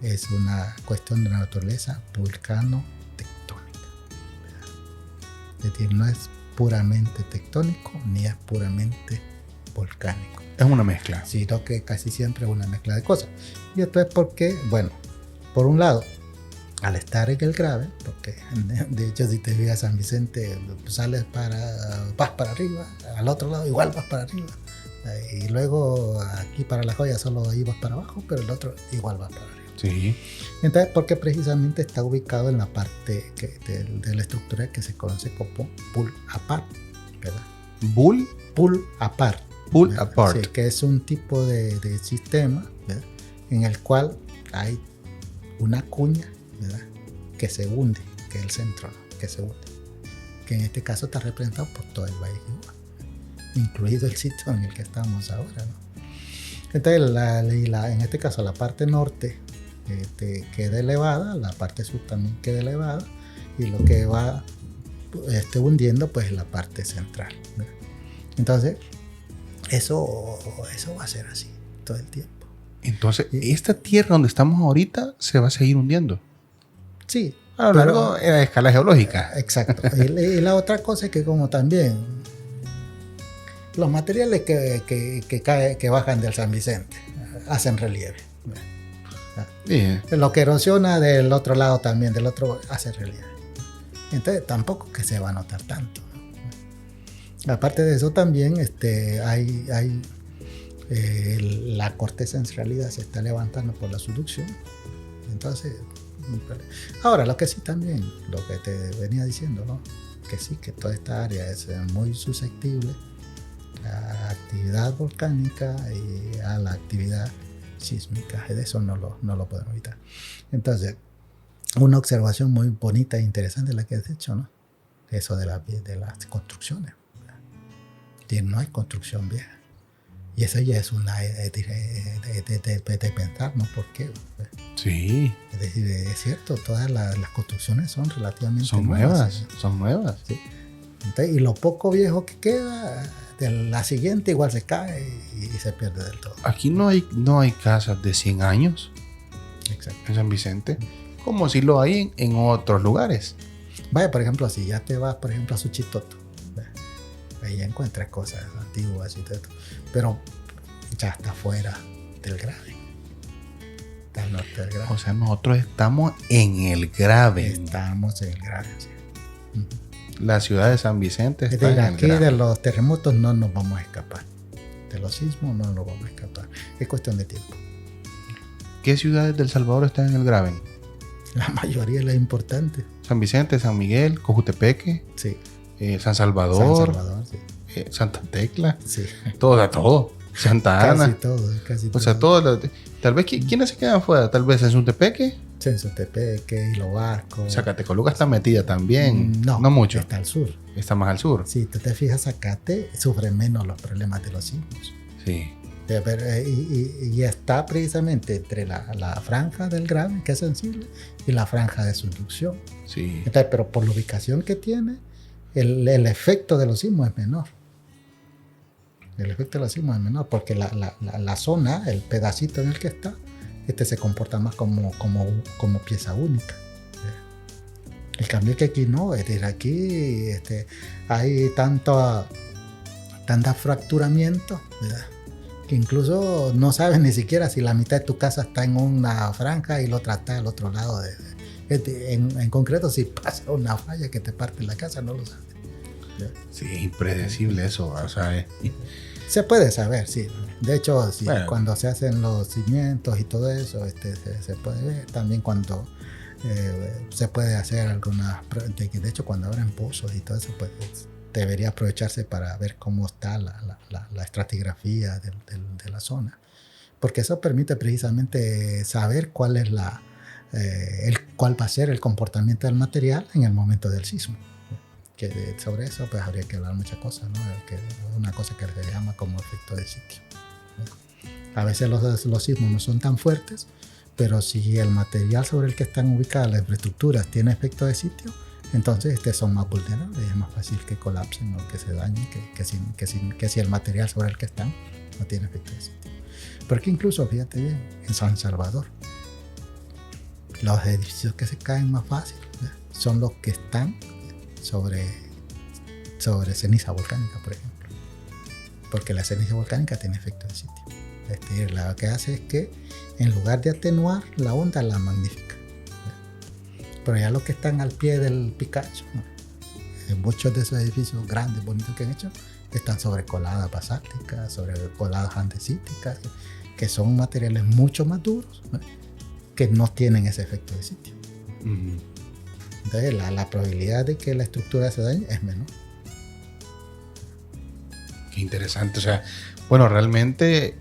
es una cuestión de naturaleza vulcano-tectónica, ¿verdad? Es decir, no es puramente tectónico ni es puramente volcánico. Es una mezcla. Sino que casi siempre es una mezcla de cosas. Y esto es porque, bueno, por un lado, al estar en el grave, porque de hecho si te fijas San Vicente, vas para arriba, al otro lado igual vas para arriba. Y luego aquí para La Joya solo ahí vas para abajo, pero el otro igual vas para arriba. Sí. Entonces, porque precisamente está ubicado en la parte de la estructura que se conoce como pull apart, ¿verdad? Pull apart. Pull apart. Sí, que es un tipo de sistema, ¿verdad? En el cual hay una cuña, ¿verdad? Que se hunde, que es el centro, ¿no? Que se hunde. Que en este caso está representado por todo el Valle de Iguá, incluido el sitio en el que estamos ahora, ¿no? Entonces, en este caso, la parte norte queda elevada, la parte sur también queda elevada, y lo que va hundiendo, pues, es la parte central, ¿verdad? Entonces, eso va a ser así todo el tiempo. Entonces, esta tierra donde estamos ahorita se va a seguir hundiendo. Sí. A lo largo de la escala geológica. Exacto. Y la otra cosa es que como también los materiales que bajan del San Vicente hacen relieve. Yeah. Lo que erosiona del otro lado también, del otro, hace relieve. Entonces tampoco que se va a notar tanto, ¿no? Aparte de eso también hay la corteza en realidad se está levantando por la subducción. Entonces, ahora lo que sí también, lo que te venía diciendo, ¿no? Que sí, que toda esta área es muy susceptible a actividad volcánica y a la actividad sísmica. De eso no lo podemos evitar. Entonces, una observación muy bonita e interesante la que has hecho, ¿no? Eso de las construcciones. Y no hay construcción vieja. Y eso ya es una de pensar, ¿no? ¿Por qué? Sí. Es decir, es cierto, todas las construcciones son relativamente nuevas. Son nuevas. Sí. Entonces, y lo poco viejo que queda, de la siguiente igual se cae y se pierde del todo. Aquí no hay casas de 100 años. Exacto. En San Vicente, como si lo hay en otros lugares. Vaya, por ejemplo, si ya te vas, por ejemplo, a Suchitoto, ahí ya encuentras cosas antiguas y todo esto, pero ya está fuera del grave. Está al norte del grave. O sea, nosotros estamos en el grave. Estamos en el grave, sí. La ciudad de San Vicente está en el aquí grave. De los terremotos no nos vamos a escapar. De los sismos no nos vamos a escapar. Es cuestión de tiempo. ¿Qué ciudades del Salvador están en el grave? La mayoría es la importante. San Vicente, San Miguel, Cojutepeque, sí. San Salvador, sí. Santa Tecla, sí. todo. Santa Ana. Casi todo. O sea, todo. Tal vez, ¿quiénes se quedan fuera? Tal vez en Suntepeque. Sensotepeque, Hilo Barco. Zacatecoluca está metida también. No mucho. Está al sur. Está más al sur. Si tú te fijas, Zacate sufre menos los problemas de los sismos. Sí. Y está precisamente entre la franja del grave, que es sensible, y la franja de subducción. Sí. Entonces, pero por la ubicación que tiene, el efecto de los sismos es menor. El efecto de los sismos es menor porque la zona, el pedacito en el que está, se comporta más como pieza única. El cambio que aquí no, es decir, aquí hay tanto fracturamiento, ¿verdad? Que incluso no sabes ni siquiera si la mitad de tu casa está en una franja y la otra está al otro lado. En concreto, si pasa una falla que te parte la casa, no lo sabes. Sí, es impredecible eso, o sea, se puede saber, sí. De hecho, sí, bueno, cuando se hacen los cimientos y todo eso, se puede ver. También cuando se puede hacer algunas... De hecho, cuando abren pozos y todo eso, pues debería aprovecharse para ver cómo está la estratigrafía de la zona. Porque eso permite precisamente saber cuál es cuál va a ser el comportamiento del material en el momento del sismo. Que sobre eso pues habría que hablar muchas cosas, ¿no? Que una cosa que se llama como efecto de sitio. A veces los sismos no son tan fuertes, pero si el material sobre el que están ubicadas las infraestructuras tiene efecto de sitio, entonces son más vulnerables y es más fácil que colapsen o que se dañen que si el material sobre el que están no tiene efecto de sitio. Porque incluso, fíjate bien, en San Salvador, los edificios que se caen más fácil, ¿verdad? Son los que están sobre ceniza volcánica, por ejemplo, porque la ceniza volcánica tiene efecto de sitio. Es decir, lo que hace es que en lugar de atenuar la onda, la magnifica. Pero ya los que están al pie del Picacho, ¿no? Muchos de esos edificios grandes, bonitos que han hecho, están sobre coladas basálticas, sobre coladas andesíticas, que son materiales mucho más duros, ¿no? Que no tienen ese efecto de sitio. Entonces la probabilidad de que la estructura se dañe es menor. Qué interesante. O sea, bueno, realmente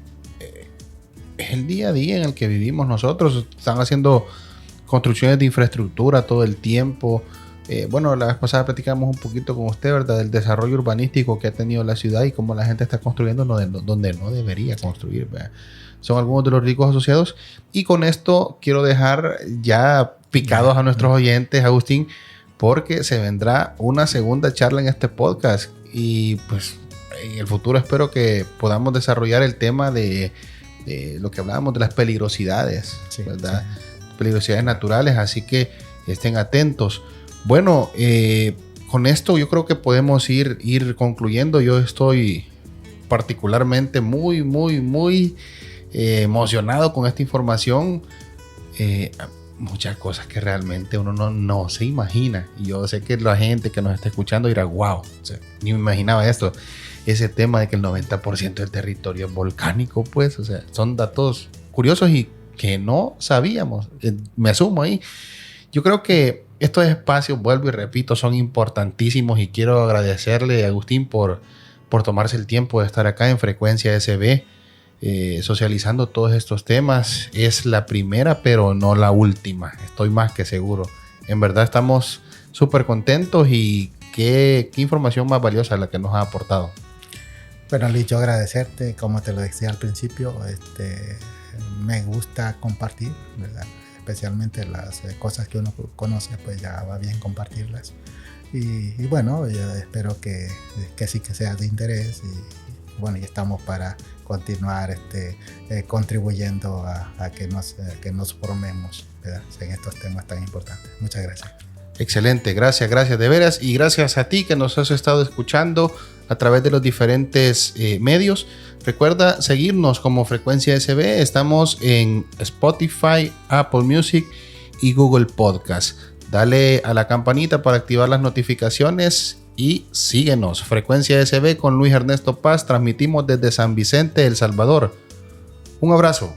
es el día a día en el que vivimos nosotros. Están haciendo construcciones de infraestructura todo el tiempo. Bueno, la vez pasada platicamos un poquito con usted, ¿verdad? Del desarrollo urbanístico que ha tenido la ciudad y cómo la gente está construyendo donde no debería construir, ¿verdad? Son algunos de los riesgos asociados. Y con esto quiero dejar ya picados a nuestros oyentes, Agustín, porque se vendrá una segunda charla en este podcast. Y pues en el futuro espero que podamos desarrollar el tema de lo que hablábamos de las peligrosidades, sí, ¿verdad? Sí. Peligrosidades naturales, así que estén atentos. Bueno, con esto yo creo que podemos ir concluyendo. Yo estoy particularmente muy emocionado con esta información. Muchas cosas que realmente uno no se imagina. Y yo sé que la gente que nos está escuchando dirá, wow, o sea, ni me imaginaba esto. Ese tema de que el 90% del territorio es volcánico, pues, o sea, son datos curiosos y que no sabíamos. Me asumo ahí. Yo creo que estos espacios, vuelvo y repito, son importantísimos y quiero agradecerle a Agustín por tomarse el tiempo de estar acá en Frecuencia SB, socializando todos estos temas. Es la primera, pero no la última. Estoy más que seguro. En verdad estamos súper contentos y qué información más valiosa la que nos ha aportado. Bueno, Luis, yo agradecerte, como te lo decía al principio, me gusta compartir, ¿verdad? Especialmente las cosas que uno conoce, pues ya va bien compartirlas. Y bueno, yo espero que sí que sea de interés y bueno, ya estamos para continuar contribuyendo a que nos formemos, ¿verdad? En estos temas tan importantes. Muchas gracias. Excelente, gracias de veras, y gracias a ti que nos has estado escuchando a través de los diferentes medios. Recuerda seguirnos como Frecuencia SB. Estamos en Spotify, Apple Music y Google Podcast. Dale a la campanita para activar las notificaciones y síguenos. Frecuencia SB con Luis Ernesto Paz. Transmitimos desde San Vicente, El Salvador. Un abrazo.